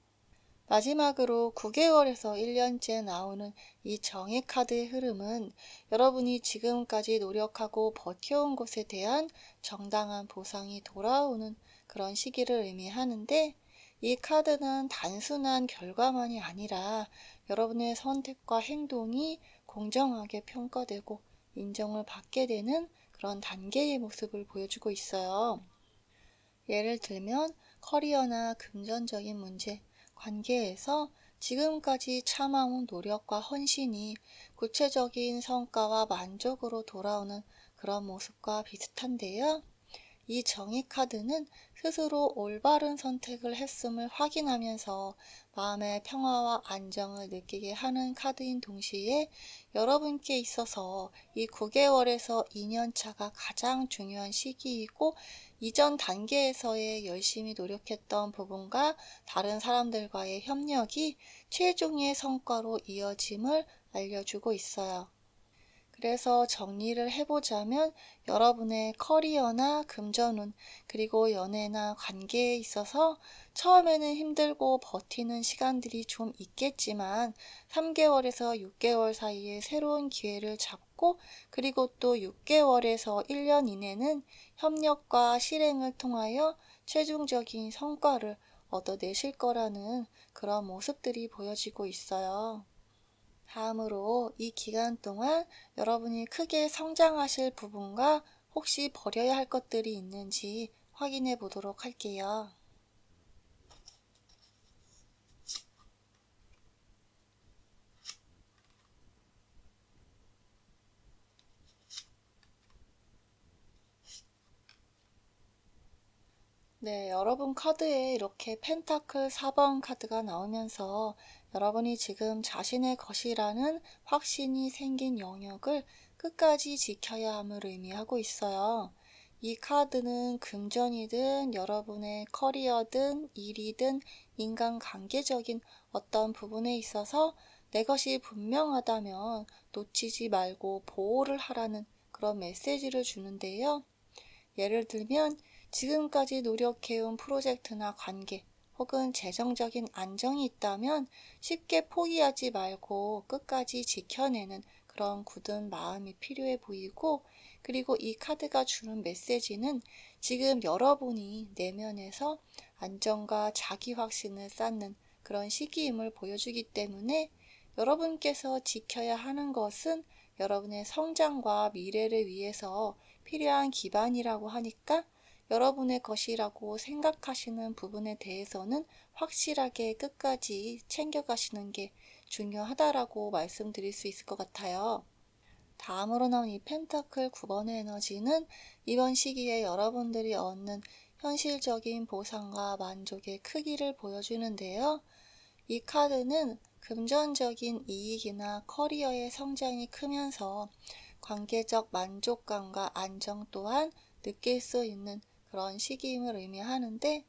마지막으로 9개월에서 1년째 나오는 이 정의 카드의 흐름은 여러분이 지금까지 노력하고 버텨온 것에 대한 정당한 보상이 돌아오는 그런 시기를 의미하는데, 이 카드는 단순한 결과만이 아니라 여러분의 선택과 행동이 공정하게 평가되고 인정을 받게 되는 그런 단계의 모습을 보여주고 있어요. 예를 들면 커리어나 금전적인 문제, 관계에서 지금까지 참아온 노력과 헌신이 구체적인 성과와 만족으로 돌아오는 그런 모습과 비슷한데요. 이 정의 카드는 스스로 올바른 선택을 했음을 확인하면서 마음의 평화와 안정을 느끼게 하는 카드인 동시에 여러분께 있어서 이 9개월에서 2년 차가 가장 중요한 시기이고, 이전 단계에서의 열심히 노력했던 부분과 다른 사람들과의 협력이 최종의 성과로 이어짐을 알려주고 있어요. 그래서 정리를 해보자면 여러분의 커리어나 금전운, 그리고 연애나 관계에 있어서 처음에는 힘들고 버티는 시간들이 좀 있겠지만 3개월에서 6개월 사이에 새로운 기회를 잡고, 그리고 또 6개월에서 1년 이내는 협력과 실행을 통하여 최종적인 성과를 얻어내실 거라는 그런 모습들이 보여지고 있어요. 다음으로 이 기간 동안 여러분이 크게 성장하실 부분과 혹시 버려야 할 것들이 있는지 확인해 보도록 할게요. 네, 여러분 카드에 이렇게 펜타클 4번 카드가 나오면서 여러분이 지금 자신의 것이라는 확신이 생긴 영역을 끝까지 지켜야 함을 의미하고 있어요. 이 카드는 금전이든 여러분의 커리어든 일이든 인간관계적인 어떤 부분에 있어서 내 것이 분명하다면 놓치지 말고 보호를 하라는 그런 메시지를 주는데요. 예를 들면 지금까지 노력해온 프로젝트나 관계 혹은 재정적인 안정이 있다면 쉽게 포기하지 말고 끝까지 지켜내는 그런 굳은 마음이 필요해 보이고, 그리고 이 카드가 주는 메시지는 지금 여러분이 내면에서 안정과 자기 확신을 쌓는 그런 시기임을 보여주기 때문에 여러분께서 지켜야 하는 것은 여러분의 성장과 미래를 위해서 필요한 기반이라고 하니까 여러분의 것이라고 생각하시는 부분에 대해서는 확실하게 끝까지 챙겨가시는 게 중요하다라고 말씀드릴 수 있을 것 같아요. 다음으로 나온 이 펜타클 9번의 에너지는 이번 시기에 여러분들이 얻는 현실적인 보상과 만족의 크기를 보여주는데요. 이 카드는 금전적인 이익이나 커리어의 성장이 크면서 관계적 만족감과 안정 또한 느낄 수 있는 그런 시기임을 의미하는데,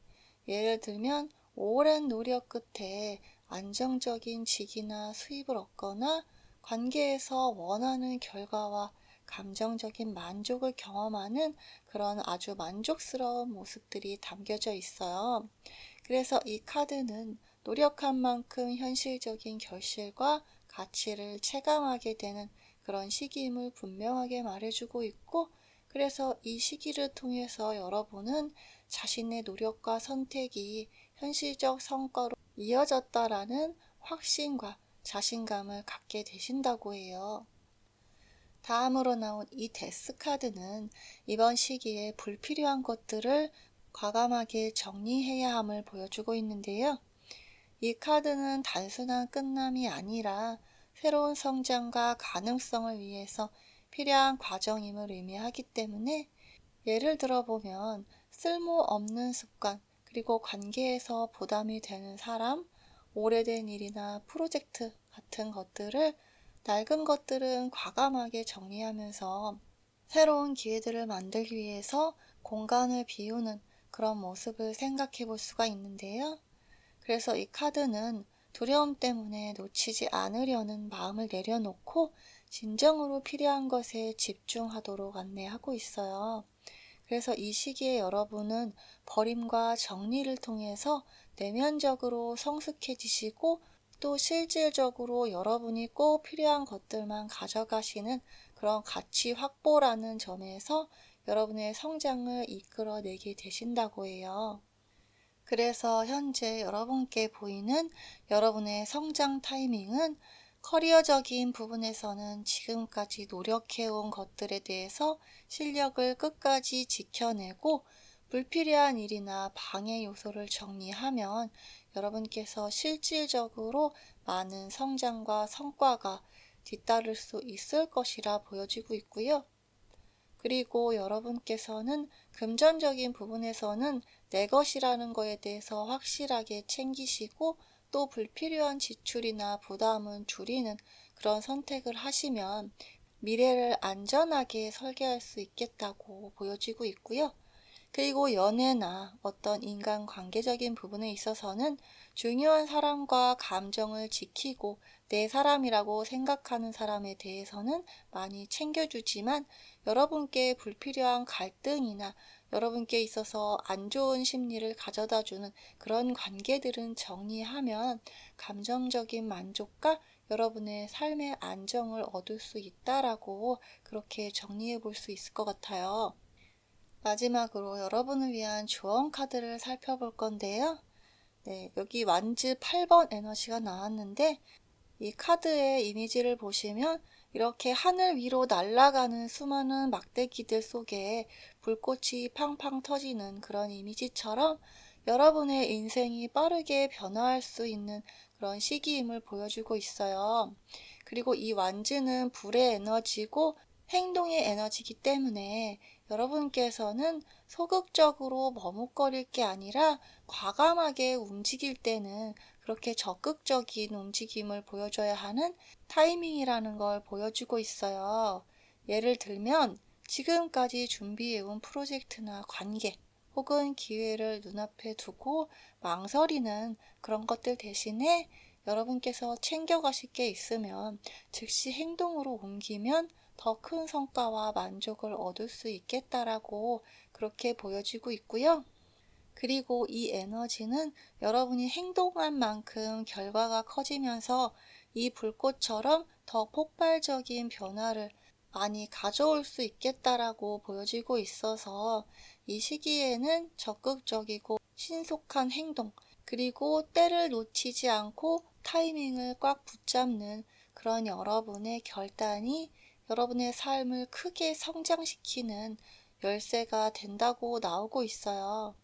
예를 들면 오랜 노력 끝에 안정적인 직이나 수입을 얻거나 관계에서 원하는 결과와 감정적인 만족을 경험하는 그런 아주 만족스러운 모습들이 담겨져 있어요. 그래서 이 카드는 노력한 만큼 현실적인 결실과 가치를 체감하게 되는 그런 시기임을 분명하게 말해주고 있고, 그래서 이 시기를 통해서 여러분은 자신의 노력과 선택이 현실적 성과로 이어졌다라는 확신과 자신감을 갖게 되신다고 해요. 다음으로 나온 이 데스 카드는 이번 시기에 불필요한 것들을 과감하게 정리해야 함을 보여주고 있는데요. 이 카드는 단순한 끝남이 아니라 새로운 성장과 가능성을 위해서 필요한 과정임을 의미하기 때문에, 예를 들어보면 쓸모없는 습관, 그리고 관계에서 부담이 되는 사람, 오래된 일이나 프로젝트 같은 것들을, 낡은 것들은 과감하게 정리하면서 새로운 기회들을 만들기 위해서 공간을 비우는 그런 모습을 생각해 볼 수가 있는데요. 그래서 이 카드는 두려움 때문에 놓치지 않으려는 마음을 내려놓고 진정으로 필요한 것에 집중하도록 안내하고 있어요. 그래서 이 시기에 여러분은 버림과 정리를 통해서 내면적으로 성숙해지시고, 또 실질적으로 여러분이 꼭 필요한 것들만 가져가시는 그런 가치 확보라는 점에서 여러분의 성장을 이끌어내게 되신다고 해요. 그래서 현재 여러분께 보이는 여러분의 성장 타이밍은 커리어적인 부분에서는 지금까지 노력해온 것들에 대해서 실력을 끝까지 지켜내고, 불필요한 일이나 방해 요소를 정리하면 여러분께서 실질적으로 많은 성장과 성과가 뒤따를 수 있을 것이라 보여지고 있고요. 그리고 여러분께서는 금전적인 부분에서는 내 것이라는 거에 대해서 확실하게 챙기시고, 또 불필요한 지출이나 부담은 줄이는 그런 선택을 하시면 미래를 안전하게 설계할 수 있겠다고 보여지고 있고요. 그리고 연애나 어떤 인간관계적인 부분에 있어서는 중요한 사람과 감정을 지키고 내 사람이라고 생각하는 사람에 대해서는 많이 챙겨주지만, 여러분께 불필요한 갈등이나 여러분께 있어서 안 좋은 심리를 가져다주는 그런 관계들은 정리하면 감정적인 만족과 여러분의 삶의 안정을 얻을 수 있다라고 그렇게 정리해 볼 수 있을 것 같아요. 마지막으로 여러분을 위한 조언 카드를 살펴볼 건데요. 네, 여기 완즈 8번 에너지가 나왔는데, 이 카드의 이미지를 보시면 이렇게 하늘 위로 날아가는 수많은 막대기들 속에 불꽃이 팡팡 터지는 그런 이미지처럼 여러분의 인생이 빠르게 변화할 수 있는 그런 시기임을 보여주고 있어요. 그리고 이 완즈는 불의 에너지고 행동의 에너지이기 때문에 여러분께서는 소극적으로 머뭇거릴 게 아니라 과감하게 움직일 때는 그렇게 적극적인 움직임을 보여줘야 하는 타이밍이라는 걸 보여주고 있어요. 예를 들면 지금까지 준비해온 프로젝트나 관계 혹은 기회를 눈앞에 두고 망설이는 그런 것들 대신에 여러분께서 챙겨가실 게 있으면 즉시 행동으로 옮기면 더 큰 성과와 만족을 얻을 수 있겠다라고 그렇게 보여지고 있고요. 그리고 이 에너지는 여러분이 행동한 만큼 결과가 커지면서 이 불꽃처럼 더 폭발적인 변화를 많이 가져올 수 있겠다라고 보여지고 있어서 이 시기에는 적극적이고 신속한 행동, 그리고 때를 놓치지 않고 타이밍을 꽉 붙잡는 그런 여러분의 결단이 여러분의 삶을 크게 성장시키는 열쇠가 된다고 나오고 있어요.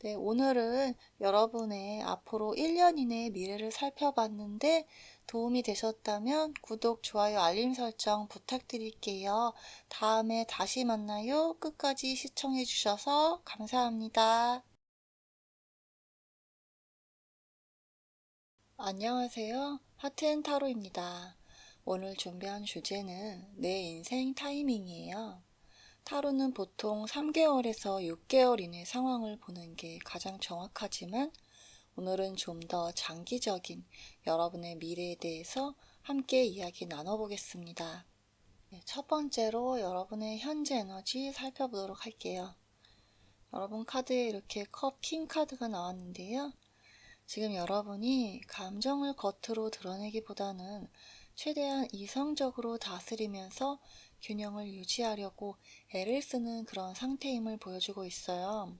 네, 오늘은 여러분의 앞으로 1년 이내의 미래를 살펴봤는데 도움이 되셨다면 구독, 좋아요, 알림 설정 부탁드릴게요. 다음에 다시 만나요. 끝까지 시청해 주셔서 감사합니다. 안녕하세요. 하트앤타로입니다. 오늘 준비한 주제는 내 인생 타이밍이에요. 타로는 보통 3개월에서 6개월 이내 상황을 보는 게 가장 정확하지만, 오늘은 좀 더 장기적인 여러분의 미래에 대해서 함께 이야기 나눠보겠습니다. 네, 첫 번째로 여러분의 현재 에너지 살펴보도록 할게요. 여러분 카드에 이렇게 킹 카드가 나왔는데요. 지금 여러분이 감정을 겉으로 드러내기보다는 최대한 이성적으로 다스리면서 균형을 유지하려고 애를 쓰는 그런 상태임을 보여주고 있어요.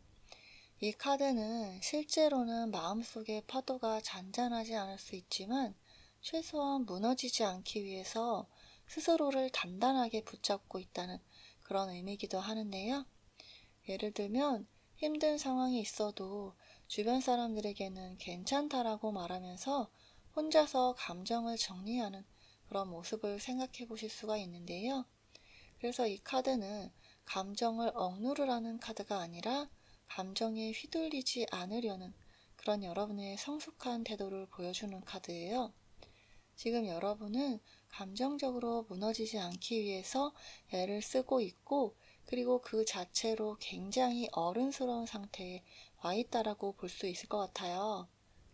이 카드는 실제로는 마음속의 파도가 잔잔하지 않을 수 있지만 최소한 무너지지 않기 위해서 스스로를 단단하게 붙잡고 있다는 그런 의미이기도 하는데요. 예를 들면 힘든 상황이 있어도 주변 사람들에게는 괜찮다라고 말하면서 혼자서 감정을 정리하는 그런 모습을 생각해 보실 수가 있는데요. 그래서 이 카드는 감정을 억누르라는 카드가 아니라 감정에 휘둘리지 않으려는 그런 여러분의 성숙한 태도를 보여주는 카드예요. 지금 여러분은 감정적으로 무너지지 않기 위해서 애를 쓰고 있고, 그리고 그 자체로 굉장히 어른스러운 상태에 와 있다라고 볼 수 있을 것 같아요.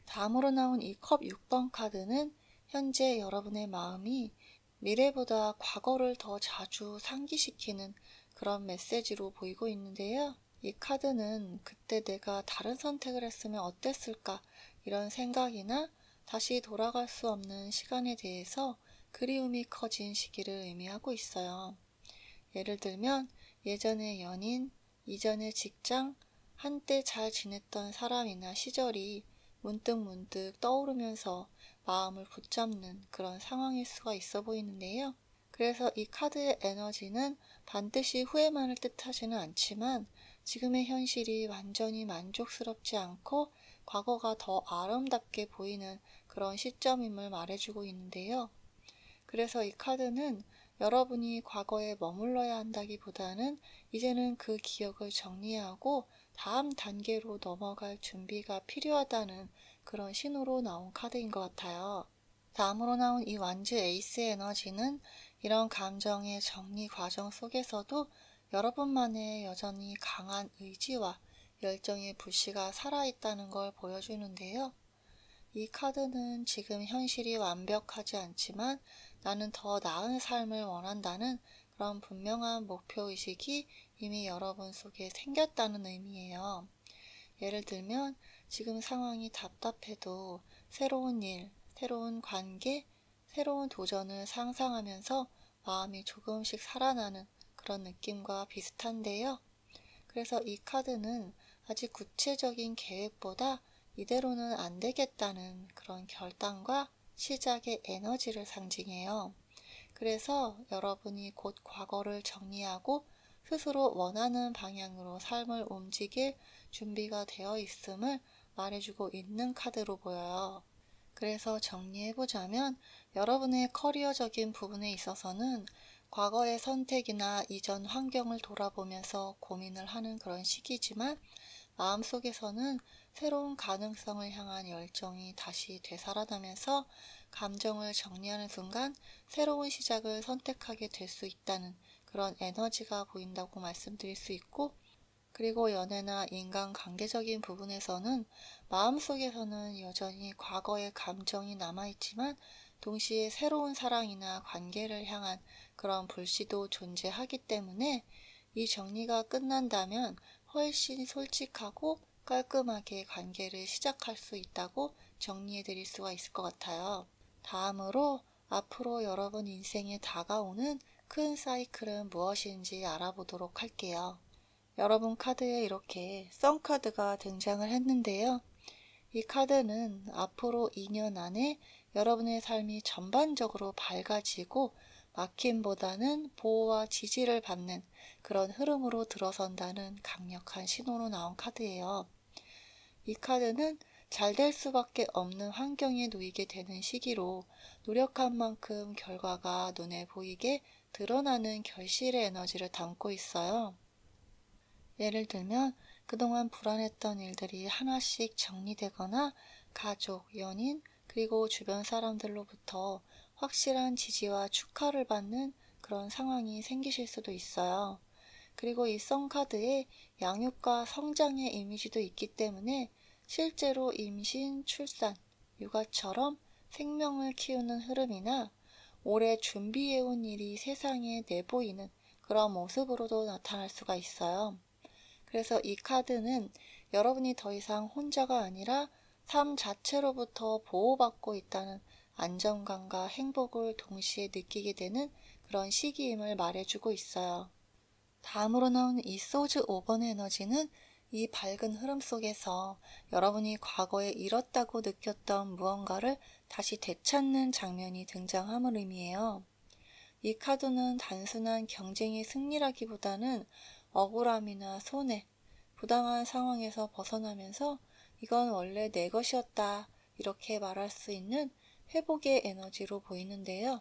다음으로 나온 이 컵 6번 카드는 현재 여러분의 마음이 미래보다 과거를 더 자주 상기시키는 그런 메시지로 보이고 있는데요. 이 카드는 그때 내가 다른 선택을 했으면 어땠을까 이런 생각이나 다시 돌아갈 수 없는 시간에 대해서 그리움이 커진 시기를 의미하고 있어요. 예를 들면 예전의 연인, 이전의 직장, 한때 잘 지냈던 사람이나 시절이 문득문득 떠오르면서 마음을 붙잡는 그런 상황일 수가 있어 보이는데요. 그래서 이 카드의 에너지는 반드시 후회만을 뜻하지는 않지만 지금의 현실이 완전히 만족스럽지 않고 과거가 더 아름답게 보이는 그런 시점임을 말해주고 있는데요. 그래서 이 카드는 여러분이 과거에 머물러야 한다기보다는 이제는 그 기억을 정리하고 다음 단계로 넘어갈 준비가 필요하다는 그런 신호로 나온 카드인 것 같아요. 다음으로 나온 이 완즈 에이스 에너지는 이런 감정의 정리 과정 속에서도 여러분만의 여전히 강한 의지와 열정의 불씨가 살아있다는 걸 보여주는데요. 이 카드는 지금 현실이 완벽하지 않지만 나는 더 나은 삶을 원한다는 그런 분명한 목표의식이 이미 여러분 속에 생겼다는 의미예요. 예를 들면 지금 상황이 답답해도 새로운 일, 새로운 관계, 새로운 도전을 상상하면서 마음이 조금씩 살아나는 그런 느낌과 비슷한데요. 그래서 이 카드는 아직 구체적인 계획보다 이대로는 안 되겠다는 그런 결단과 시작의 에너지를 상징해요. 그래서 여러분이 곧 과거를 정리하고 스스로 원하는 방향으로 삶을 움직일 준비가 되어 있음을 말해주고 있는 카드로 보여요. 그래서 정리해보자면 여러분의 커리어적인 부분에 있어서는 과거의 선택이나 이전 환경을 돌아보면서 고민을 하는 그런 시기지만 마음속에서는 새로운 가능성을 향한 열정이 다시 되살아나면서 감정을 정리하는 순간 새로운 시작을 선택하게 될 수 있다는 그런 에너지가 보인다고 말씀드릴 수 있고, 그리고 연애나 인간관계적인 부분에서는 마음속에서는 여전히 과거의 감정이 남아있지만 동시에 새로운 사랑이나 관계를 향한 그런 불씨도 존재하기 때문에 이 정리가 끝난다면 훨씬 솔직하고 깔끔하게 관계를 시작할 수 있다고 정리해 드릴 수가 있을 것 같아요. 다음으로 앞으로 여러분 인생에 다가오는 큰 사이클은 무엇인지 알아보도록 할게요. 여러분 카드에 이렇게 썬카드가 등장을 했는데요. 이 카드는 앞으로 2년 안에 여러분의 삶이 전반적으로 밝아지고 막힘보다는 보호와 지지를 받는 그런 흐름으로 들어선다는 강력한 신호로 나온 카드예요. 이 카드는 잘 될 수밖에 없는 환경에 놓이게 되는 시기로 노력한 만큼 결과가 눈에 보이게 드러나는 결실의 에너지를 담고 있어요. 예를 들면 그동안 불안했던 일들이 하나씩 정리되거나 가족, 연인, 그리고 주변 사람들로부터 확실한 지지와 축하를 받는 그런 상황이 생기실 수도 있어요. 그리고 이 썬카드에 양육과 성장의 이미지도 있기 때문에 실제로 임신, 출산, 육아처럼 생명을 키우는 흐름이나 오래 준비해온 일이 세상에 내보이는 그런 모습으로도 나타날 수가 있어요. 그래서 이 카드는 여러분이 더 이상 혼자가 아니라 삶 자체로부터 보호받고 있다는 안정감과 행복을 동시에 느끼게 되는 그런 시기임을 말해주고 있어요. 다음으로 나온 이 소즈 5번의 에너지는 이 밝은 흐름 속에서 여러분이 과거에 잃었다고 느꼈던 무언가를 다시 되찾는 장면이 등장함을 의미해요. 이 카드는 단순한 경쟁의 승리라기보다는 억울함이나 손해, 부당한 상황에서 벗어나면서 이건 원래 내 것이었다 이렇게 말할 수 있는 회복의 에너지로 보이는데요.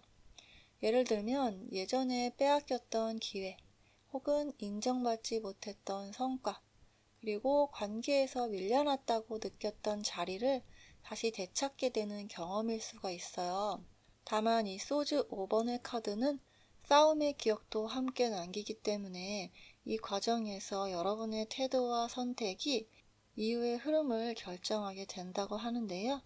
예를 들면 예전에 빼앗겼던 기회 혹은 인정받지 못했던 성과 그리고 관계에서 밀려났다고 느꼈던 자리를 다시 되찾게 되는 경험일 수가 있어요. 다만 이 소즈 5번의 카드는 싸움의 기억도 함께 남기기 때문에 이 과정에서 여러분의 태도와 선택이 이후의 흐름을 결정하게 된다고 하는데요.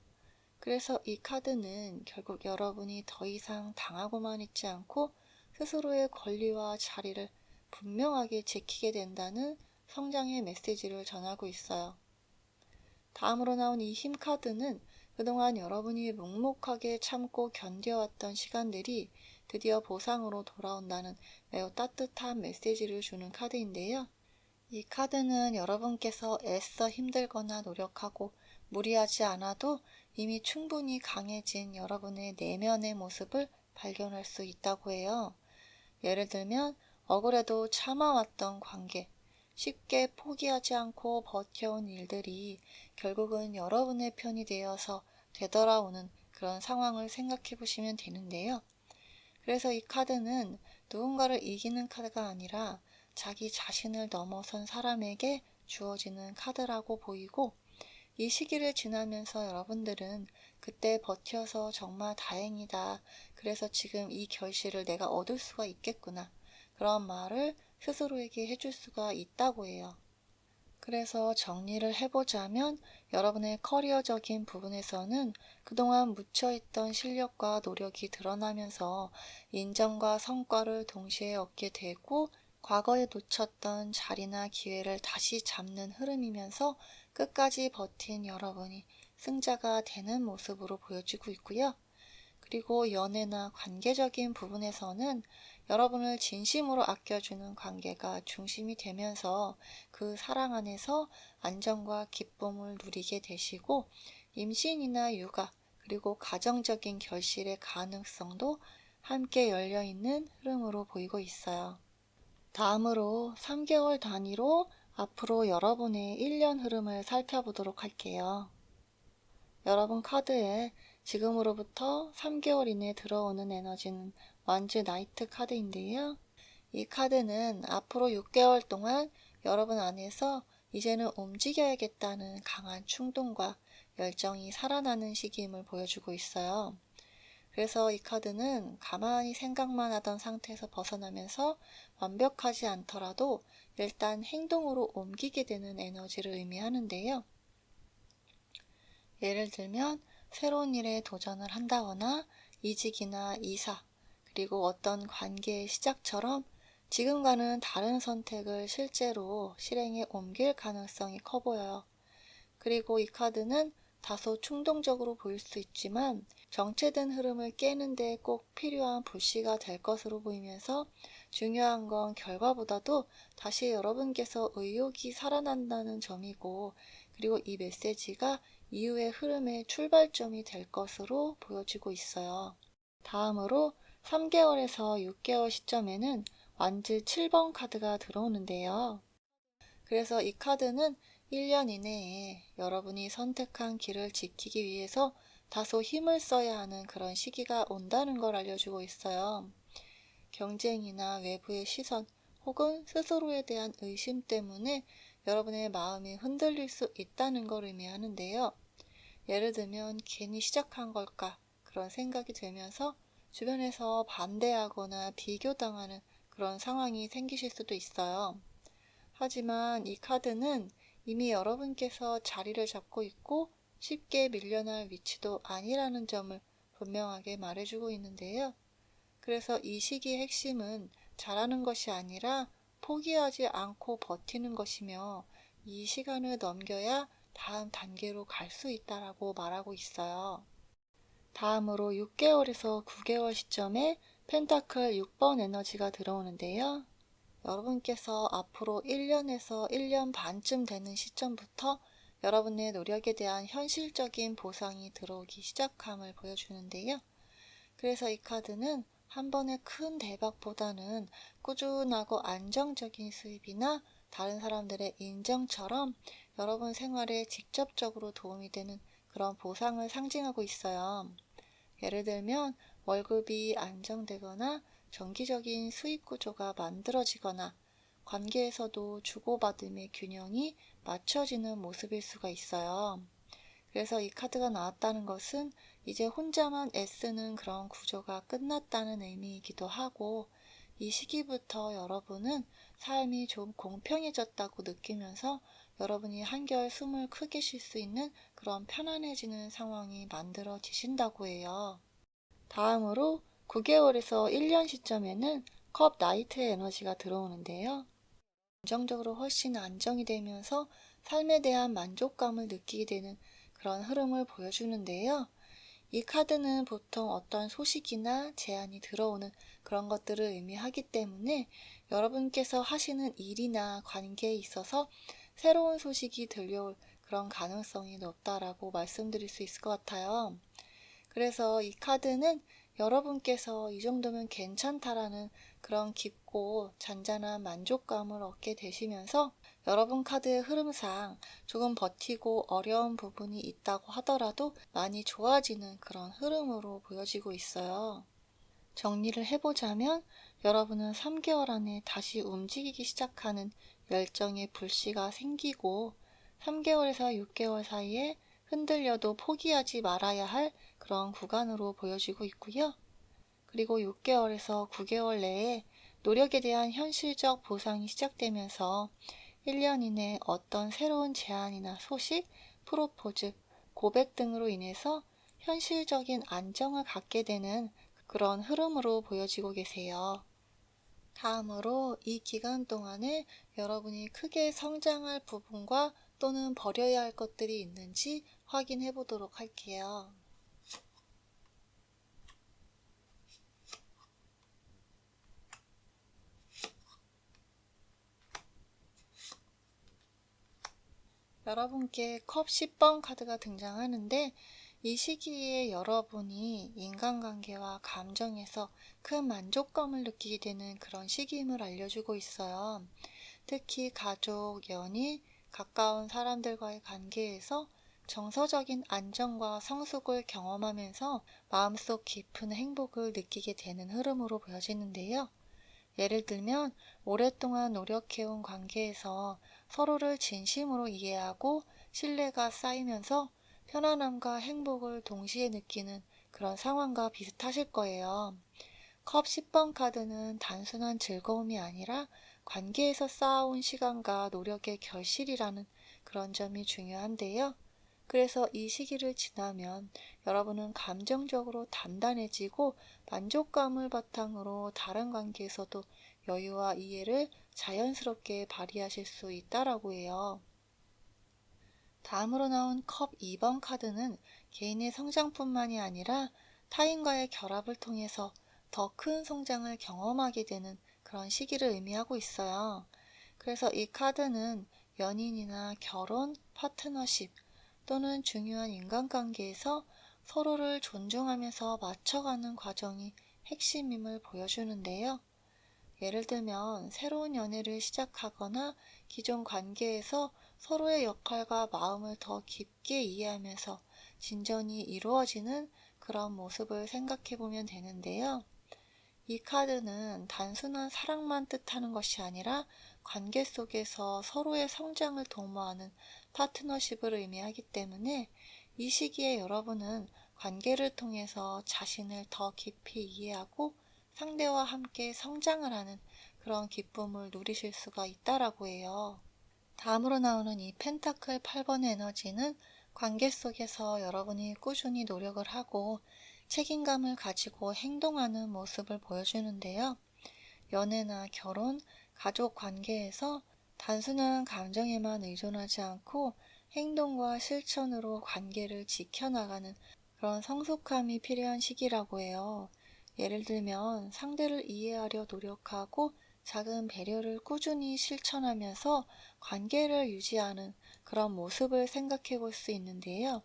그래서 이 카드는 결국 여러분이 더 이상 당하고만 있지 않고 스스로의 권리와 자리를 분명하게 지키게 된다는 성장의 메시지를 전하고 있어요. 다음으로 나온 이 힘 카드는 그동안 여러분이 묵묵하게 참고 견뎌왔던 시간들이 드디어 보상으로 돌아온다는 매우 따뜻한 메시지를 주는 카드인데요. 이 카드는 여러분께서 애써 힘들거나 노력하고 무리하지 않아도 이미 충분히 강해진 여러분의 내면의 모습을 발견할 수 있다고 해요. 예를 들면 억울해도 참아왔던 관계, 쉽게 포기하지 않고 버텨온 일들이 결국은 여러분의 편이 되어서 되돌아오는 그런 상황을 생각해 보시면 되는데요. 그래서 이 카드는 누군가를 이기는 카드가 아니라 자기 자신을 넘어선 사람에게 주어지는 카드라고 보이고, 이 시기를 지나면서 여러분들은 그때 버텨서 정말 다행이다. 그래서 지금 이 결실을 내가 얻을 수가 있겠구나. 그런 말을 스스로에게 해줄 수가 있다고 해요. 그래서 정리를 해보자면 여러분의 커리어적인 부분에서는 그동안 묻혀있던 실력과 노력이 드러나면서 인정과 성과를 동시에 얻게 되고 과거에 놓쳤던 자리나 기회를 다시 잡는 흐름이면서 끝까지 버틴 여러분이 승자가 되는 모습으로 보여지고 있고요. 그리고 연애나 관계적인 부분에서는 여러분을 진심으로 아껴주는 관계가 중심이 되면서 그 사랑 안에서 안정과 기쁨을 누리게 되시고 임신이나 육아 그리고 가정적인 결실의 가능성도 함께 열려있는 흐름으로 보이고 있어요. 다음으로 3개월 단위로 앞으로 여러분의 1년 흐름을 살펴보도록 할게요. 여러분 카드에 지금으로부터 3개월 이내에 들어오는 에너지는 완즈 나이트 카드인데요. 이 카드는 앞으로 6개월 동안 여러분 안에서 이제는 움직여야겠다는 강한 충동과 열정이 살아나는 시기임을 보여주고 있어요. 그래서 이 카드는 가만히 생각만 하던 상태에서 벗어나면서 완벽하지 않더라도 일단 행동으로 옮기게 되는 에너지를 의미하는데요. 예를 들면 새로운 일에 도전을 한다거나 이직이나 이사, 그리고 어떤 관계의 시작처럼 지금과는 다른 선택을 실제로 실행에 옮길 가능성이 커 보여요. 그리고 이 카드는 다소 충동적으로 보일 수 있지만 정체된 흐름을 깨는 데 꼭 필요한 불씨가 될 것으로 보이면서 중요한 건 결과보다도 다시 여러분께서 의욕이 살아난다는 점이고, 그리고 이 메시지가 이후의 흐름의 출발점이 될 것으로 보여지고 있어요. 다음으로 3개월에서 6개월 시점에는 완즈 7번 카드가 들어오는데요. 그래서 이 카드는 1년 이내에 여러분이 선택한 길을 지키기 위해서 다소 힘을 써야 하는 그런 시기가 온다는 걸 알려주고 있어요. 경쟁이나 외부의 시선 혹은 스스로에 대한 의심 때문에 여러분의 마음이 흔들릴 수 있다는 걸 의미하는데요. 예를 들면 괜히 시작한 걸까 그런 생각이 들면서 주변에서 반대하거나 비교당하는 그런 상황이 생기실 수도 있어요. 하지만 이 카드는 이미 여러분께서 자리를 잡고 있고 쉽게 밀려날 위치도 아니라는 점을 분명하게 말해주고 있는데요. 그래서 이 시기의 핵심은 잘하는 것이 아니라 포기하지 않고 버티는 것이며, 이 시간을 넘겨야 다음 단계로 갈 수 있다라고 말하고 있어요. 다음으로 6개월에서 9개월 시점에 펜타클 6번 에너지가 들어오는데요. 여러분께서 앞으로 1년에서 1년 반쯤 되는 시점부터 여러분의 노력에 대한 현실적인 보상이 들어오기 시작함을 보여주는데요. 그래서 이 카드는 한 번의 큰 대박보다는 꾸준하고 안정적인 수입이나 다른 사람들의 인정처럼 여러분 생활에 직접적으로 도움이 되는 그런 보상을 상징하고 있어요. 예를 들면 월급이 안정되거나 정기적인 수입 구조가 만들어지거나 관계에서도 주고받음의 균형이 맞춰지는 모습일 수가 있어요. 그래서 이 카드가 나왔다는 것은 이제 혼자만 애쓰는 그런 구조가 끝났다는 의미이기도 하고, 이 시기부터 여러분은 삶이 좀 공평해졌다고 느끼면서 여러분이 한결 숨을 크게 쉴 수 있는 그런 편안해지는 상황이 만들어지신다고 해요. 다음으로 9개월에서 1년 시점에는 컵 나이트의 에너지가 들어오는데요. 감정적으로 훨씬 안정이 되면서 삶에 대한 만족감을 느끼게 되는 그런 흐름을 보여주는데요. 이 카드는 보통 어떤 소식이나 제안이 들어오는 그런 것들을 의미하기 때문에 여러분께서 하시는 일이나 관계에 있어서 새로운 소식이 들려올 그런 가능성이 높다라고 말씀드릴 수 있을 것 같아요. 그래서 이 카드는 여러분께서 이 정도면 괜찮다라는 그런 깊고 잔잔한 만족감을 얻게 되시면서 여러분 카드의 흐름상 조금 버티고 어려운 부분이 있다고 하더라도 많이 좋아지는 그런 흐름으로 보여지고 있어요. 정리를 해보자면 여러분은 3개월 안에 다시 움직이기 시작하는 열정의 불씨가 생기고 3개월에서 6개월 사이에 흔들려도 포기하지 말아야 할 그런 구간으로 보여지고 있고요. 그리고 6개월에서 9개월 내에 노력에 대한 현실적 보상이 시작되면서 1년 이내 어떤 새로운 제안이나 소식, 프로포즈, 고백 등으로 인해서 현실적인 안정을 갖게 되는 그런 흐름으로 보여지고 계세요. 다음으로 이 기간 동안에 여러분이 크게 성장할 부분과 또는 버려야 할 것들이 있는지 확인해 보도록 할게요. 여러분께 컵 10번 카드가 등장하는데 이 시기에 여러분이 인간관계와 감정에서 큰 만족감을 느끼게 되는 그런 시기임을 알려주고 있어요. 특히 가족, 연인, 가까운 사람들과의 관계에서 정서적인 안정과 성숙을 경험하면서 마음속 깊은 행복을 느끼게 되는 흐름으로 보여지는데요. 예를 들면 오랫동안 노력해온 관계에서 서로를 진심으로 이해하고 신뢰가 쌓이면서 편안함과 행복을 동시에 느끼는 그런 상황과 비슷하실 거예요. 컵 10번 카드는 단순한 즐거움이 아니라 관계에서 쌓아온 시간과 노력의 결실이라는 그런 점이 중요한데요. 그래서 이 시기를 지나면 여러분은 감정적으로 단단해지고 만족감을 바탕으로 다른 관계에서도 여유와 이해를 자연스럽게 발휘하실 수 있다라고 해요. 다음으로 나온 컵 2번 카드는 개인의 성장뿐만이 아니라 타인과의 결합을 통해서 더 큰 성장을 경험하게 되는 그런 시기를 의미하고 있어요. 그래서 이 카드는 연인이나 결혼, 파트너십 또는 중요한 인간관계에서 서로를 존중하면서 맞춰가는 과정이 핵심임을 보여주는데요. 예를 들면 새로운 연애를 시작하거나 기존 관계에서 서로의 역할과 마음을 더 깊게 이해하면서 진전이 이루어지는 그런 모습을 생각해 보면 되는데요. 이 카드는 단순한 사랑만 뜻하는 것이 아니라 관계 속에서 서로의 성장을 도모하는 파트너십을 의미하기 때문에 이 시기에 여러분은 관계를 통해서 자신을 더 깊이 이해하고 상대와 함께 성장을 하는 그런 기쁨을 누리실 수가 있다라고 해요. 다음으로 나오는 이 펜타클 8번의 에너지는 관계 속에서 여러분이 꾸준히 노력을 하고 책임감을 가지고 행동하는 모습을 보여주는데요. 연애나 결혼, 가족 관계에서 단순한 감정에만 의존하지 않고 행동과 실천으로 관계를 지켜나가는 그런 성숙함이 필요한 시기라고 해요. 예를 들면 상대를 이해하려 노력하고 작은 배려를 꾸준히 실천하면서 관계를 유지하는 그런 모습을 생각해 볼 수 있는데요.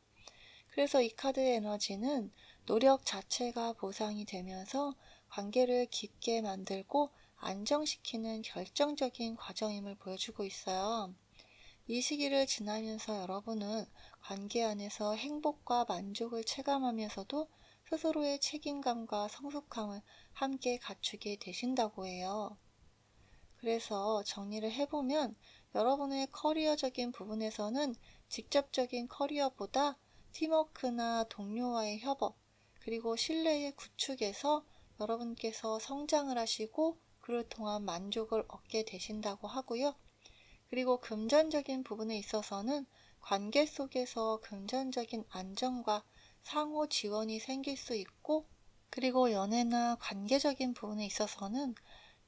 그래서 이 카드의 에너지는 노력 자체가 보상이 되면서 관계를 깊게 만들고 안정시키는 결정적인 과정임을 보여주고 있어요. 이 시기를 지나면서 여러분은 관계 안에서 행복과 만족을 체감하면서도 스스로의 책임감과 성숙함을 함께 갖추게 되신다고 해요. 그래서 정리를 해보면 여러분의 커리어적인 부분에서는 직접적인 커리어보다 팀워크나 동료와의 협업, 그리고 신뢰의 구축에서 여러분께서 성장을 하시고 그를 통한 만족을 얻게 되신다고 하고요. 그리고 금전적인 부분에 있어서는 관계 속에서 금전적인 안정과 상호 지원이 생길 수 있고, 그리고 연애나 관계적인 부분에 있어서는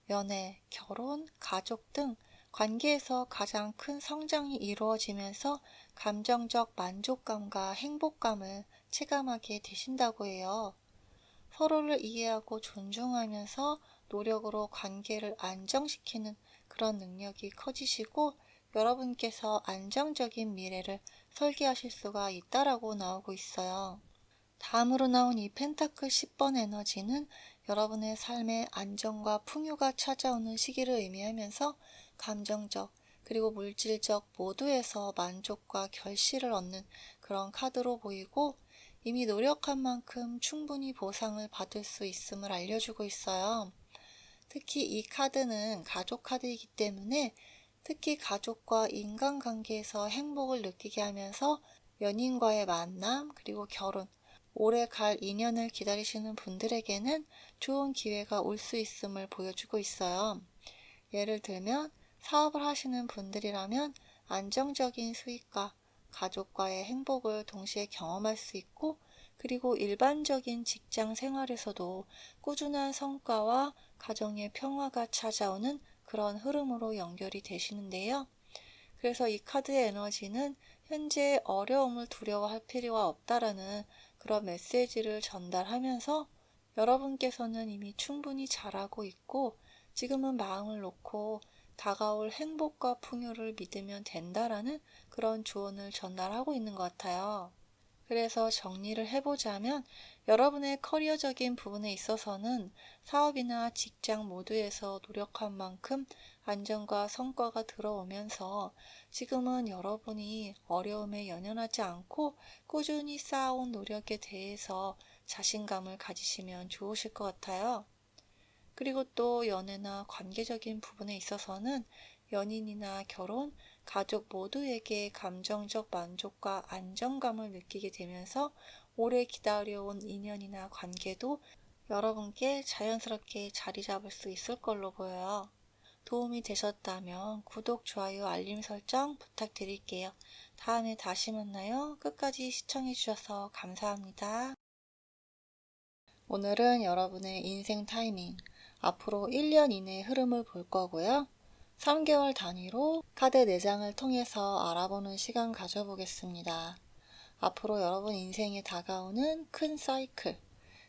연애, 결혼, 가족 등 관계에서 가장 큰 성장이 이루어지면서 감정적 만족감과 행복감을 체감하게 되신다고 해요. 서로를 이해하고 존중하면서 노력으로 관계를 안정시키는 그런 능력이 커지시고 여러분께서 안정적인 미래를 설계하실 수가 있다라고 나오고 있어요. 다음으로 나온 이 펜타클 10번 에너지는 여러분의 삶에 안정과 풍요가 찾아오는 시기를 의미하면서 감정적 그리고 물질적 모두에서 만족과 결실을 얻는 그런 카드로 보이고 이미 노력한 만큼 충분히 보상을 받을 수 있음을 알려주고 있어요. 특히 이 카드는 가족 카드이기 때문에 특히 가족과 인간관계에서 행복을 느끼게 하면서 연인과의 만남 그리고 결혼 오래 갈 인연을 기다리시는 분들에게는 좋은 기회가 올 수 있음을 보여주고 있어요. 예를 들면 사업을 하시는 분들이라면 안정적인 수익과 가족과의 행복을 동시에 경험할 수 있고, 그리고 일반적인 직장 생활에서도 꾸준한 성과와 가정의 평화가 찾아오는 그런 흐름으로 연결이 되시는데요. 그래서 이 카드의 에너지는 현재 어려움을 두려워할 필요가 없다라는 그런 메시지를 전달하면서, 여러분께서는 이미 충분히 잘하고 있고 지금은 마음을 놓고 다가올 행복과 풍요를 믿으면 된다라는 그런 조언을 전달하고 있는 것 같아요. 그래서 정리를 해보자면, 여러분의 커리어적인 부분에 있어서는 사업이나 직장 모두에서 노력한 만큼 안정과 성과가 들어오면서, 지금은 여러분이 어려움에 연연하지 않고 꾸준히 쌓아온 노력에 대해서 자신감을 가지시면 좋으실 것 같아요. 그리고 또 연애나 관계적인 부분에 있어서는 연인이나 결혼, 가족 모두에게 감정적 만족과 안정감을 느끼게 되면서 오래 기다려온 인연이나 관계도 여러분께 자연스럽게 자리 잡을 수 있을 걸로 보여요. 도움이 되셨다면 구독, 좋아요, 알림 설정 부탁드릴게요. 다음에 다시 만나요. 끝까지 시청해주셔서 감사합니다. 오늘은 여러분의 인생 타이밍, 앞으로 1년 이내의 흐름을 볼 거고요. 3개월 단위로 카드 4장을 통해서 알아보는 시간 가져보겠습니다. 앞으로 여러분 인생에 다가오는 큰 사이클,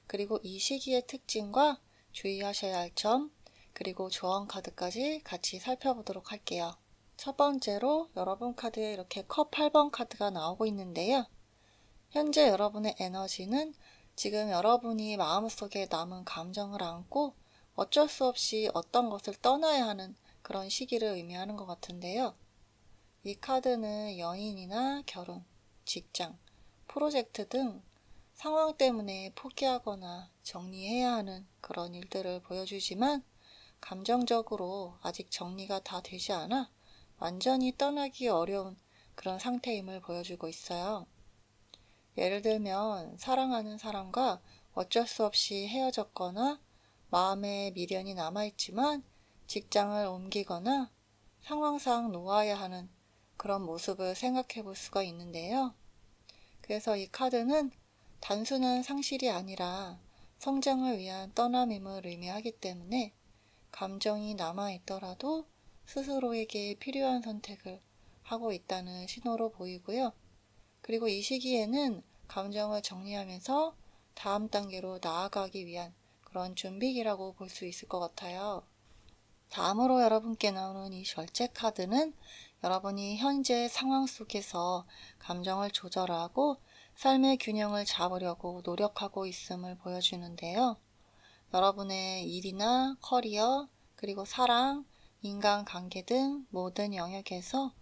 그리고 이 시기의 특징과 주의하셔야 할 점, 그리고 조언 카드까지 같이 살펴보도록 할게요. 첫 번째로 여러분 카드에 이렇게 컵 8번 카드가 나오고 있는데요. 현재 여러분의 에너지는 지금 여러분이 마음속에 남은 감정을 안고 어쩔 수 없이 어떤 것을 떠나야 하는 그런 시기를 의미하는 것 같은데요. 이 카드는 연인이나 결혼, 직장, 프로젝트 등 상황 때문에 포기하거나 정리해야 하는 그런 일들을 보여주지만, 감정적으로 아직 정리가 다 되지 않아 완전히 떠나기 어려운 그런 상태임을 보여주고 있어요. 예를 들면 사랑하는 사람과 어쩔 수 없이 헤어졌거나 마음에 미련이 남아있지만 직장을 옮기거나 상황상 놓아야 하는 그런 모습을 생각해 볼 수가 있는데요. 그래서 이 카드는 단순한 상실이 아니라 성장을 위한 떠남임을 의미하기 때문에, 감정이 남아있더라도 스스로에게 필요한 선택을 하고 있다는 신호로 보이고요. 그리고 이 시기에는 감정을 정리하면서 다음 단계로 나아가기 위한 그런 준비기라고 볼 수 있을 것 같아요. 다음으로 여러분께 나오는 이 절제 카드는 여러분이 현재 상황 속에서 감정을 조절하고 삶의 균형을 잡으려고 노력하고 있음을 보여주는데요. 여러분의 일이나 커리어, 그리고 사랑, 인간관계 등 모든 영역에서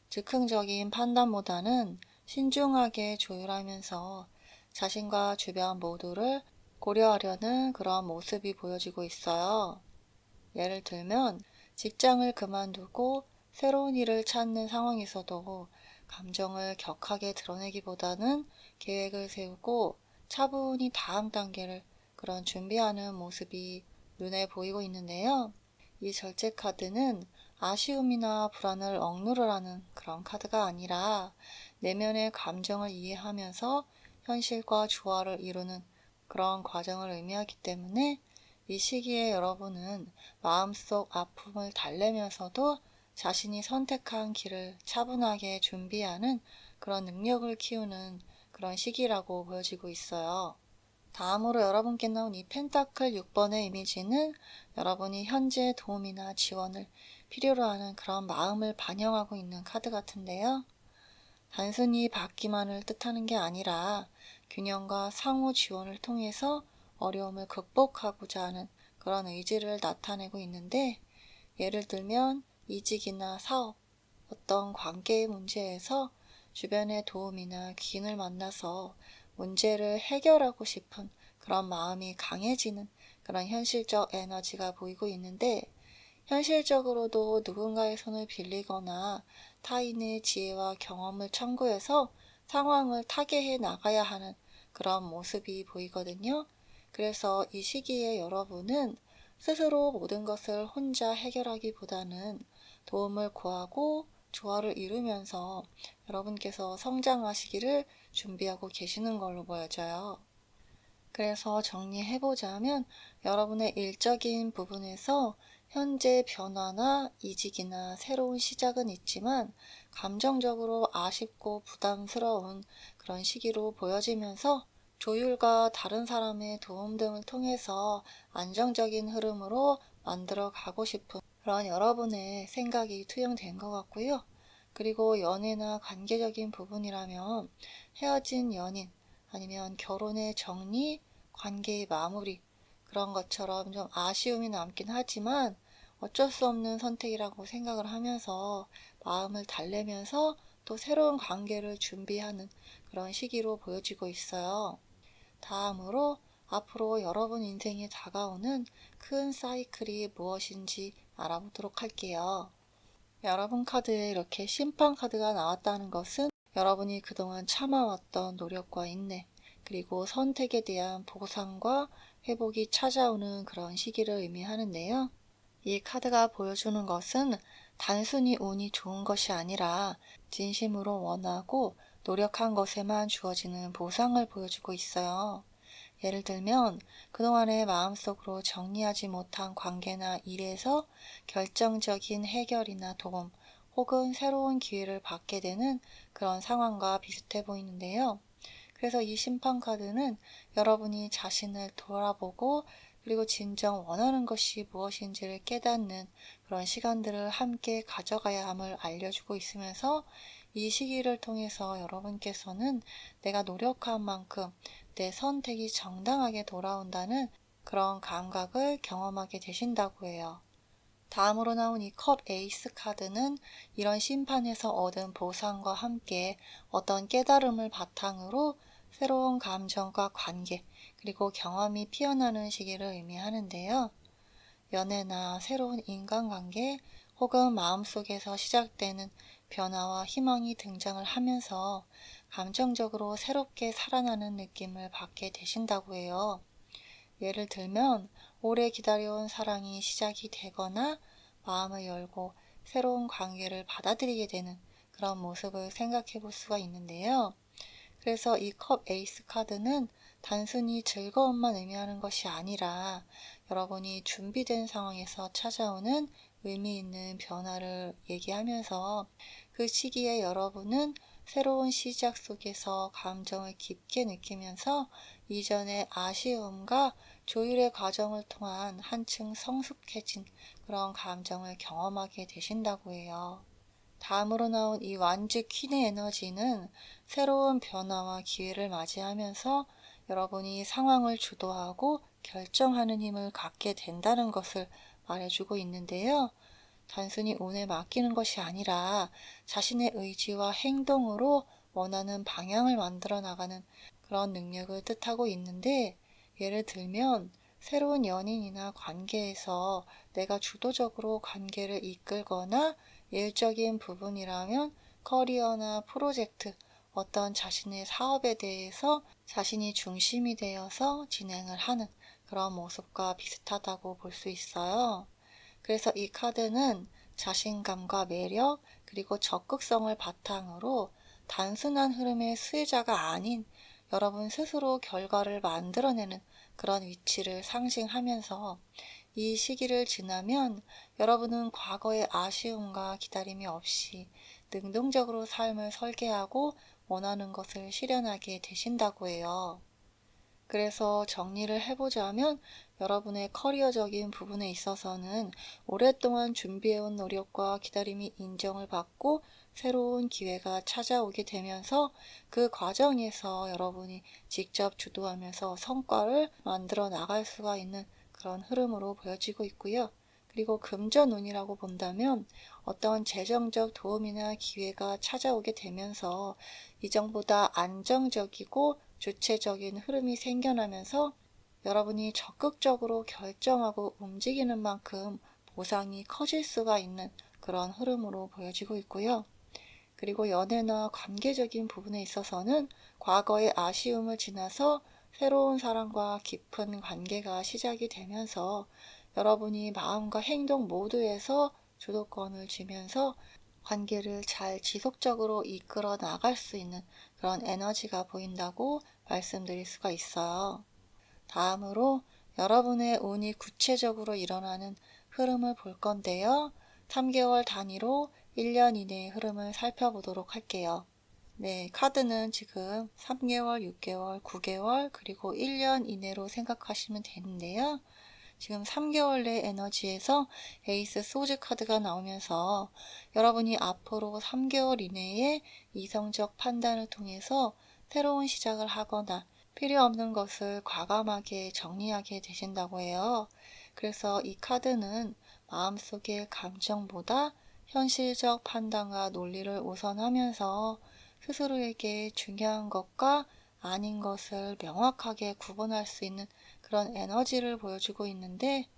즉흥적인 판단보다는 신중하게 조율하면서 자신과 주변 모두를 고려하려는 그런 모습이 보여지고 있어요. 예를 들면 직장을 그만두고 새로운 일을 찾는 상황에서도 감정을 격하게 드러내기보다는 계획을 세우고 차분히 다음 단계를 그런 준비하는 모습이 눈에 보이고 있는데요. 이 절제 카드는 아쉬움이나 불안을 억누르라는 그런 카드가 아니라 내면의 감정을 이해하면서 현실과 조화를 이루는 그런 과정을 의미하기 때문에, 이 시기에 여러분은 마음속 아픔을 달래면서도 자신이 선택한 길을 차분하게 준비하는 그런 능력을 키우는 그런 시기라고 보여지고 있어요. 다음으로 여러분께 나온 이 펜타클 6번의 이미지는 여러분이 현재 도움이나 지원을 필요로 하는 그런 마음을 반영하고 있는 카드 같은데요. 단순히 받기만을 뜻하는 게 아니라 균형과 상호 지원을 통해서 어려움을 극복하고자 하는 그런 의지를 나타내고 있는데, 예를 들면 이직이나 사업, 어떤 관계의 문제에서 주변의 도움이나 기인을 만나서 문제를 해결하고 싶은 그런 마음이 강해지는 그런 현실적 에너지가 보이고 있는데, 현실적으로도 누군가의 손을 빌리거나 타인의 지혜와 경험을 참고해서 상황을 타개해 나가야 하는 그런 모습이 보이거든요. 그래서 이 시기에 여러분은 스스로 모든 것을 혼자 해결하기보다는 도움을 구하고 조화를 이루면서 여러분께서 성장하시기를 준비하고 계시는 걸로 보여져요. 그래서 정리해보자면 여러분의 일적인 부분에서 현재 변화나 이직이나 새로운 시작은 있지만 감정적으로 아쉽고 부담스러운 그런 시기로 보여지면서 조율과 다른 사람의 도움 등을 통해서 안정적인 흐름으로 만들어 가고 싶은 그런 여러분의 생각이 투영된 것 같고요. 그리고 연애나 관계적인 부분이라면 헤어진 연인 아니면 결혼의 정리, 관계의 마무리 그런 것처럼 좀 아쉬움이 남긴 하지만 어쩔 수 없는 선택이라고 생각을 하면서 마음을 달래면서 또 새로운 관계를 준비하는 그런 시기로 보여지고 있어요. 다음으로 앞으로 여러분 인생에 다가오는 큰 사이클이 무엇인지 알아보도록 할게요. 여러분 카드에 이렇게 심판 카드가 나왔다는 것은 여러분이 그동안 참아왔던 노력과 인내, 그리고 선택에 대한 보상과 회복이 찾아오는 그런 시기를 의미하는데요. 이 카드가 보여주는 것은 단순히 운이 좋은 것이 아니라 진심으로 원하고 노력한 것에만 주어지는 보상을 보여주고 있어요. 예를 들면 그동안의 마음속으로 정리하지 못한 관계나 일에서 결정적인 해결이나 도움 혹은 새로운 기회를 받게 되는 그런 상황과 비슷해 보이는데요. 그래서 이 심판 카드는 여러분이 자신을 돌아보고 그리고 진정 원하는 것이 무엇인지를 깨닫는 그런 시간들을 함께 가져가야 함을 알려주고 있으면서 이 시기를 통해서 여러분께서는 내가 노력한 만큼 내 선택이 정당하게 돌아온다는 그런 감각을 경험하게 되신다고 해요. 다음으로 나온 이 컵 에이스 카드는 이런 심판에서 얻은 보상과 함께 어떤 깨달음을 바탕으로 새로운 감정과 관계, 그리고 경험이 피어나는 시기를 의미하는데요. 연애나 새로운 인간관계 혹은 마음속에서 시작되는 변화와 희망이 등장을 하면서 감정적으로 새롭게 살아나는 느낌을 받게 되신다고 해요. 예를 들면 오래 기다려온 사랑이 시작이 되거나 마음을 열고 새로운 관계를 받아들이게 되는 그런 모습을 생각해 볼 수가 있는데요. 그래서 이 컵 에이스 카드는 단순히 즐거움만 의미하는 것이 아니라 여러분이 준비된 상황에서 찾아오는 의미 있는 변화를 얘기하면서 그 시기에 여러분은 새로운 시작 속에서 감정을 깊게 느끼면서 이전의 아쉬움과 조율의 과정을 통한 한층 성숙해진 그런 감정을 경험하게 되신다고 해요. 다음으로 나온 이 완즈 퀸의 에너지는 새로운 변화와 기회를 맞이하면서 여러분이 상황을 주도하고 결정하는 힘을 갖게 된다는 것을 말해주고 있는데요. 단순히 운에 맡기는 것이 아니라 자신의 의지와 행동으로 원하는 방향을 만들어 나가는 그런 능력을 뜻하고 있는데, 예를 들면 새로운 연인이나 관계에서 내가 주도적으로 관계를 이끌거나 일적인 부분이라면 커리어나 프로젝트, 어떤 자신의 사업에 대해서 자신이 중심이 되어서 진행을 하는 그런 모습과 비슷하다고 볼 수 있어요. 그래서 이 카드는 자신감과 매력, 그리고 적극성을 바탕으로 단순한 흐름의 수혜자가 아닌 여러분 스스로 결과를 만들어내는 그런 위치를 상징하면서 이 시기를 지나면 여러분은 과거의 아쉬움과 기다림이 없이 능동적으로 삶을 설계하고 원하는 것을 실현하게 되신다고 해요. 그래서 정리를 해보자면 여러분의 커리어적인 부분에 있어서는 오랫동안 준비해온 노력과 기다림이 인정을 받고 새로운 기회가 찾아오게 되면서 그 과정에서 여러분이 직접 주도하면서 성과를 만들어 나갈 수가 있는 그런 흐름으로 보여지고 있고요. 그리고 금전운이라고 본다면 어떤 재정적 도움이나 기회가 찾아오게 되면서 이전보다 안정적이고 주체적인 흐름이 생겨나면서 여러분이 적극적으로 결정하고 움직이는 만큼 보상이 커질 수가 있는 그런 흐름으로 보여지고 있고요. 그리고 연애나 관계적인 부분에 있어서는 과거의 아쉬움을 지나서 새로운 사람과 깊은 관계가 시작이 되면서 여러분이 마음과 행동 모두에서 주도권을 쥐면서 관계를 잘 지속적으로 이끌어 나갈 수 있는 그런 에너지가 보인다고 말씀드릴 수가 있어요. 다음으로 여러분의 운이 구체적으로 일어나는 흐름을 볼 건데요. 3개월 단위로 1년 이내의 흐름을 살펴보도록 할게요. 네, 카드는 지금 3개월, 6개월, 9개월, 그리고 1년 이내로 생각하시면 되는데요. 지금 3개월 내 에너지에서 에이스 소즈 카드가 나오면서 여러분이 앞으로 3개월 이내에 이성적 판단을 통해서 새로운 시작을 하거나 필요 없는 것을 과감하게 정리하게 되신다고 해요. 그래서 이 카드는 마음속의 감정보다 현실적 판단과 논리를 우선하면서 스스로에게 중요한 것과 아닌 것을 명확하게 구분할 수 있는 그런 에너지를 보여주고 있는데,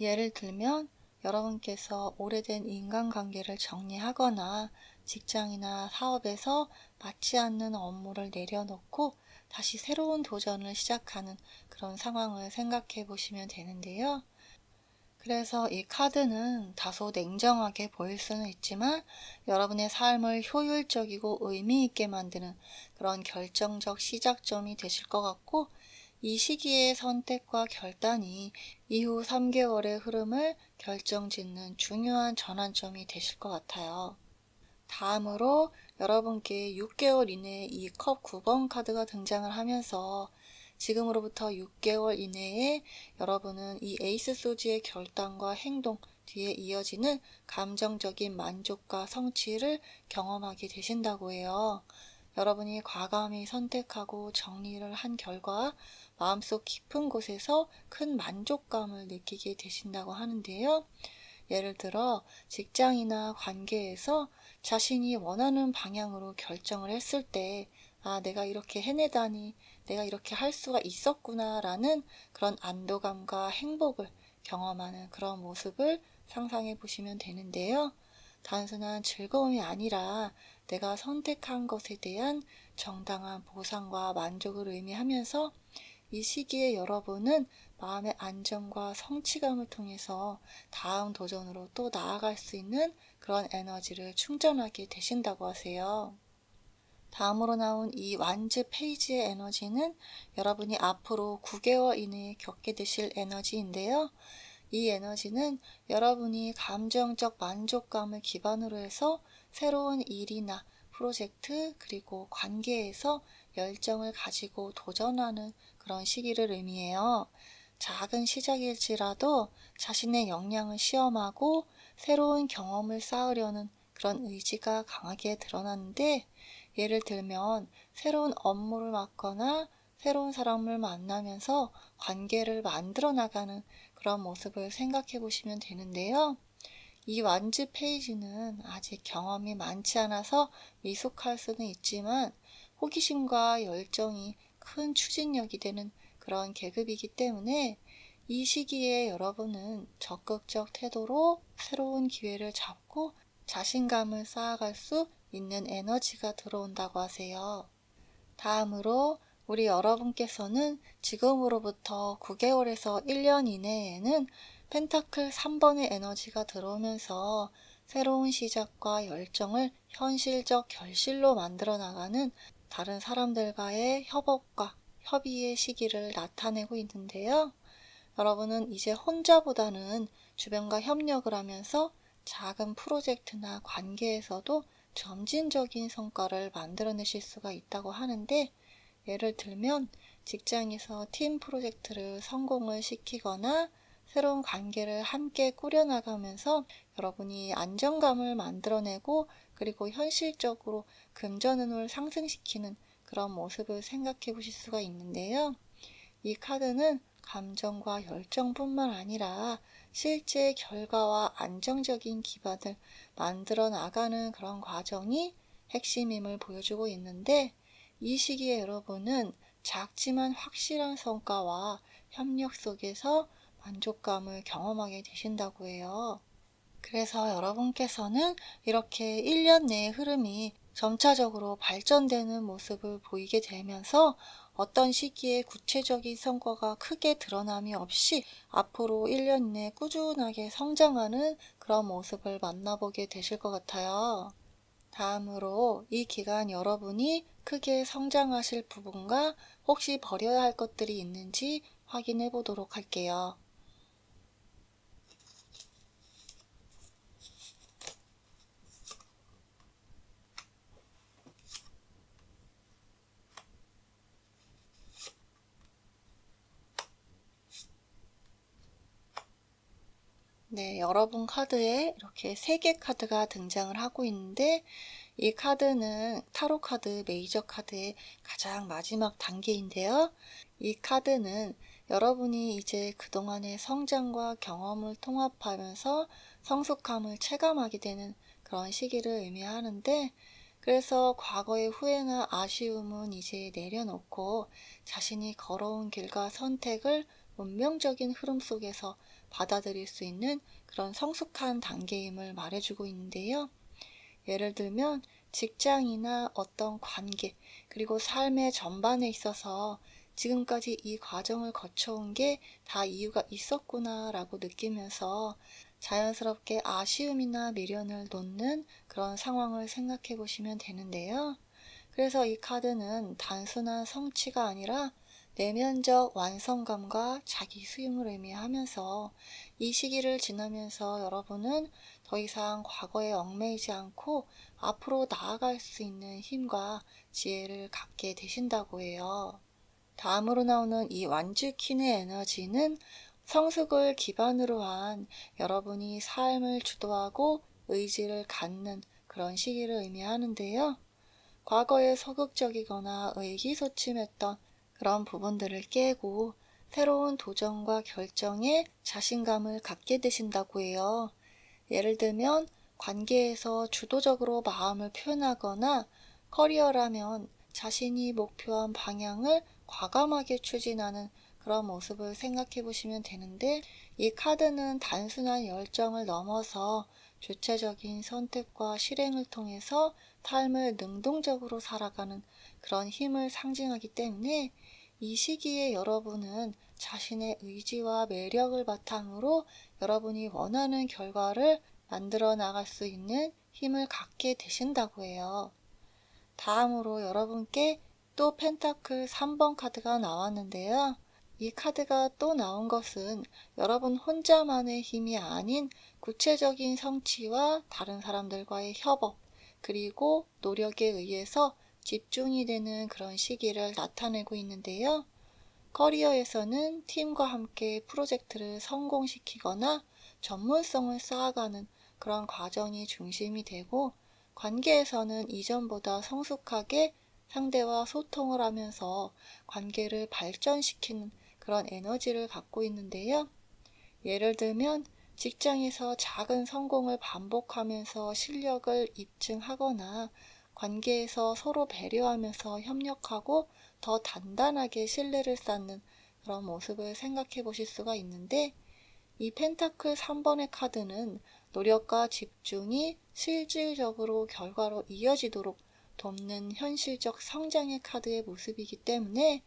예를 들면 여러분께서 오래된 인간관계를 정리하거나 직장이나 사업에서 맞지 않는 업무를 내려놓고 다시 새로운 도전을 시작하는 그런 상황을 생각해 보시면 되는데요. 그래서 이 카드는 다소 냉정하게 보일 수는 있지만 여러분의 삶을 효율적이고 의미 있게 만드는 그런 결정적 시작점이 되실 것 같고, 이 시기의 선택과 결단이 이후 3개월의 흐름을 결정짓는 중요한 전환점이 되실 것 같아요. 다음으로 여러분께 6개월 이내에 이 컵 9번 카드가 등장을 하면서 지금으로부터 6개월 이내에 여러분은 이 에이스 소지의 결단과 행동 뒤에 이어지는 감정적인 만족과 성취를 경험하게 되신다고 해요. 여러분이 과감히 선택하고 정리를 한 결과 마음속 깊은 곳에서 큰 만족감을 느끼게 되신다고 하는데요. 예를 들어 직장이나 관계에서 자신이 원하는 방향으로 결정을 했을 때, 아, 내가 이렇게 해내다니, 내가 이렇게 할 수가 있었구나 라는 그런 안도감과 행복을 경험하는 그런 모습을 상상해 보시면 되는데요. 단순한 즐거움이 아니라 내가 선택한 것에 대한 정당한 보상과 만족을 의미하면서 이 시기에 여러분은 마음의 안정과 성취감을 통해서 다음 도전으로 또 나아갈 수 있는 그런 에너지를 충전하게 되신다고 하세요. 다음으로 나온 이 완즈 페이지의 에너지는 여러분이 앞으로 9개월 이내에 겪게 되실 에너지인데요. 이 에너지는 여러분이 감정적 만족감을 기반으로 해서 새로운 일이나 프로젝트 그리고 관계에서 열정을 가지고 도전하는 그런 시기를 의미해요. 작은 시작일지라도 자신의 역량을 시험하고 새로운 경험을 쌓으려는 그런 의지가 강하게 드러나는데, 예를 들면 새로운 업무를 맡거나 새로운 사람을 만나면서 관계를 만들어 나가는 그런 모습을 생각해 보시면 되는데요. 이 완즈 페이지는 아직 경험이 많지 않아서 미숙할 수는 있지만 호기심과 열정이 큰 추진력이 되는 그런 계급이기 때문에 이 시기에 여러분은 적극적 태도로 새로운 기회를 잡고 자신감을 쌓아갈 수 있는 에너지가 들어온다고 하세요. 다음으로 우리 여러분께서는 지금으로부터 9개월에서 1년 이내에는 펜타클 3번의 에너지가 들어오면서 새로운 시작과 열정을 현실적 결실로 만들어 나가는 다른 사람들과의 협업과 협의의 시기를 나타내고 있는데요. 여러분은 이제 혼자보다는 주변과 협력을 하면서 작은 프로젝트나 관계에서도 점진적인 성과를 만들어내실 수가 있다고 하는데, 예를 들면 직장에서 팀 프로젝트를 성공을 시키거나 새로운 관계를 함께 꾸려나가면서 여러분이 안정감을 만들어내고 그리고 현실적으로 금전운을 상승시키는 그런 모습을 생각해 보실 수가 있는데요. 이 카드는 감정과 열정뿐만 아니라 실제 결과와 안정적인 기반을 만들어 나가는 그런 과정이 핵심임을 보여주고 있는데, 이 시기에 여러분은 작지만 확실한 성과와 협력 속에서 만족감을 경험하게 되신다고 해요. 그래서 여러분께서는 이렇게 1년 내의 흐름이 점차적으로 발전되는 모습을 보이게 되면서 어떤 시기에 구체적인 성과가 크게 드러남이 없이 앞으로 1년 내에 꾸준하게 성장하는 그런 모습을 만나보게 되실 것 같아요. 다음으로 이 기간 여러분이 크게 성장하실 부분과 혹시 버려야 할 것들이 있는지 확인해 보도록 할게요. 네, 여러분 카드에 이렇게 3개 카드가 등장을 하고 있는데 이 카드는 타로 카드 메이저 카드의 가장 마지막 단계인데요. 이 카드는 여러분이 이제 그동안의 성장과 경험을 통합하면서 성숙함을 체감하게 되는 그런 시기를 의미하는데 그래서 과거의 후회나 아쉬움은 이제 내려놓고 자신이 걸어온 길과 선택을 운명적인 흐름 속에서 받아들일 수 있는 그런 성숙한 단계임을 말해주고 있는데요. 예를 들면 직장이나 어떤 관계, 그리고 삶의 전반에 있어서 지금까지 이 과정을 거쳐온 게 다 이유가 있었구나라고 느끼면서 자연스럽게 아쉬움이나 미련을 놓는 그런 상황을 생각해 보시면 되는데요. 그래서 이 카드는 단순한 성취가 아니라 내면적 완성감과 자기 수용을 의미하면서 이 시기를 지나면서 여러분은 더 이상 과거에 얽매이지 않고 앞으로 나아갈 수 있는 힘과 지혜를 갖게 되신다고 해요. 다음으로 나오는 이 완주킨의 에너지는 성숙을 기반으로 한 여러분이 삶을 주도하고 의지를 갖는 그런 시기를 의미하는데요. 과거에 소극적이거나 의기소침했던 그런 부분들을 깨고 새로운 도전과 결정에 자신감을 갖게 되신다고 해요. 예를 들면 관계에서 주도적으로 마음을 표현하거나 커리어라면 자신이 목표한 방향을 과감하게 추진하는 그런 모습을 생각해 보시면 되는데 이 카드는 단순한 열정을 넘어서 주체적인 선택과 실행을 통해서 삶을 능동적으로 살아가는 그런 힘을 상징하기 때문에 이 시기에 여러분은 자신의 의지와 매력을 바탕으로 여러분이 원하는 결과를 만들어 나갈 수 있는 힘을 갖게 되신다고 해요. 다음으로 여러분께 또 펜타클 3번 카드가 나왔는데요. 이 카드가 또 나온 것은 여러분 혼자만의 힘이 아닌 구체적인 성취와 다른 사람들과의 협업, 그리고 노력에 의해서 집중이 되는 그런 시기를 나타내고 있는데요. 커리어에서는 팀과 함께 프로젝트를 성공시키거나 전문성을 쌓아가는 그런 과정이 중심이 되고, 관계에서는 이전보다 성숙하게 상대와 소통을 하면서 관계를 발전시키는 그런 에너지를 갖고 있는데요. 예를 들면 직장에서 작은 성공을 반복하면서 실력을 입증하거나 관계에서 서로 배려하면서 협력하고 더 단단하게 신뢰를 쌓는 그런 모습을 생각해 보실 수가 있는데 이 펜타클 3번의 카드는 노력과 집중이 실질적으로 결과로 이어지도록 돕는 현실적 성장의 카드의 모습이기 때문에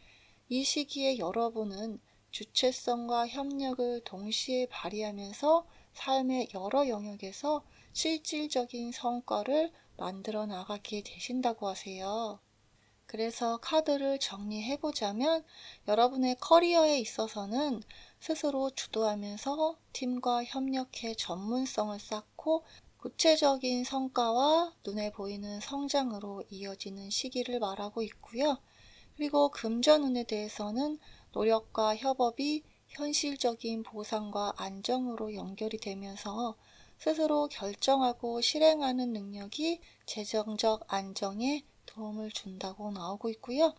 이 시기에 여러분은 주체성과 협력을 동시에 발휘하면서 삶의 여러 영역에서 실질적인 성과를 만들어 나가게 되신다고 하세요. 그래서 카드를 정리해보자면 여러분의 커리어에 있어서는 스스로 주도하면서 팀과 협력해 전문성을 쌓고 구체적인 성과와 눈에 보이는 성장으로 이어지는 시기를 말하고 있고요. 그리고 금전운에 대해서는 노력과 협업이 현실적인 보상과 안정으로 연결이 되면서 스스로 결정하고 실행하는 능력이 재정적 안정에 도움을 준다고 나오고 있고요.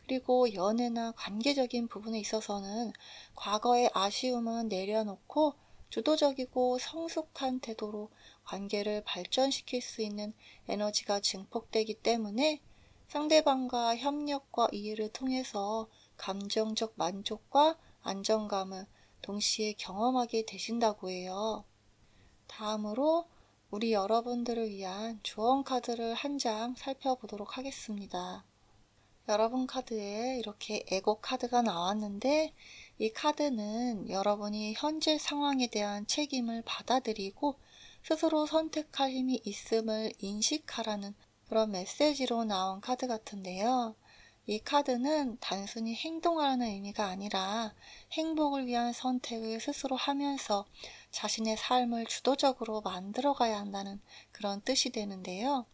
그리고 연애나 관계적인 부분에 있어서는 과거의 아쉬움은 내려놓고 주도적이고 성숙한 태도로 관계를 발전시킬 수 있는 에너지가 증폭되기 때문에 상대방과 협력과 이해를 통해서 감정적 만족과 안정감을 동시에 경험하게 되신다고 해요. 다음으로 우리 여러분들을 위한 조언 카드를 한 장 살펴보도록 하겠습니다. 여러분 카드에 이렇게 에고 카드가 나왔는데, 이 카드는 여러분이 현재 상황에 대한 책임을 받아들이고 스스로 선택할 힘이 있음을 인식하라는 그런 메시지로 나온 카드 같은데요. 이 카드는 단순히 행동하라는 의미가 아니라 행복을 위한 선택을 스스로 하면서 자신의 삶을 주도적으로 만들어가야 한다는 그런 뜻이 되는데요.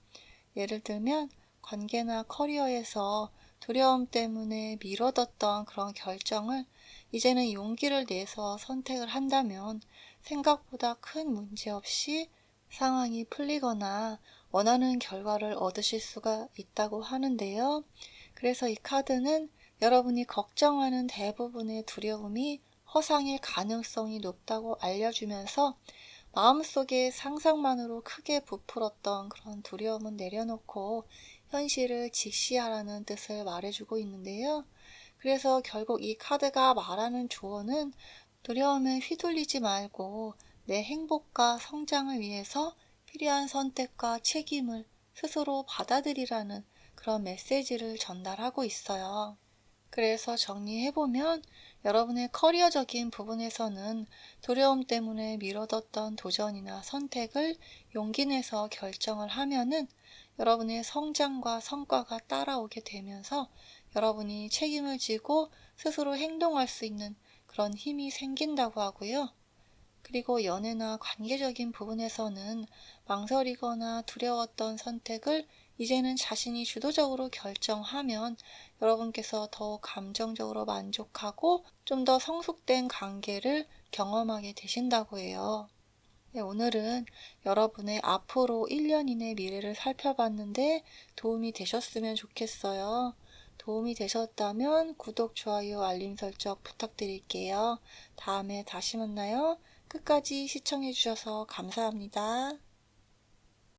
예를 들면 관계나 커리어에서 두려움 때문에 미뤄뒀던 그런 결정을 이제는 용기를 내서 선택을 한다면 생각보다 큰 문제 없이 상황이 풀리거나 원하는 결과를 얻으실 수가 있다고 하는데요. 그래서 이 카드는 여러분이 걱정하는 대부분의 두려움이 허상일 가능성이 높다고 알려주면서 마음속에 상상만으로 크게 부풀었던 그런 두려움은 내려놓고 현실을 직시하라는 뜻을 말해주고 있는데요. 그래서 결국 이 카드가 말하는 조언은 두려움에 휘둘리지 말고 내 행복과 성장을 위해서 필요한 선택과 책임을 스스로 받아들이라는 그런 메시지를 전달하고 있어요. 그래서 정리해보면 여러분의 커리어적인 부분에서는 두려움 때문에 미뤄뒀던 도전이나 선택을 용기 내서 결정을 하면은 여러분의 성장과 성과가 따라오게 되면서 여러분이 책임을 지고 스스로 행동할 수 있는 그런 힘이 생긴다고 하고요. 그리고 연애나 관계적인 부분에서는 망설이거나 두려웠던 선택을 이제는 자신이 주도적으로 결정하면 여러분께서 더 감정적으로 만족하고 좀 더 성숙된 관계를 경험하게 되신다고 해요. 네, 오늘은 여러분의 앞으로 1년 이내 미래를 살펴봤는데 도움이 되셨으면 좋겠어요. 도움이 되셨다면 구독, 좋아요, 알림 설정 부탁드릴게요. 다음에 다시 만나요. 끝까지 시청해주셔서 감사합니다.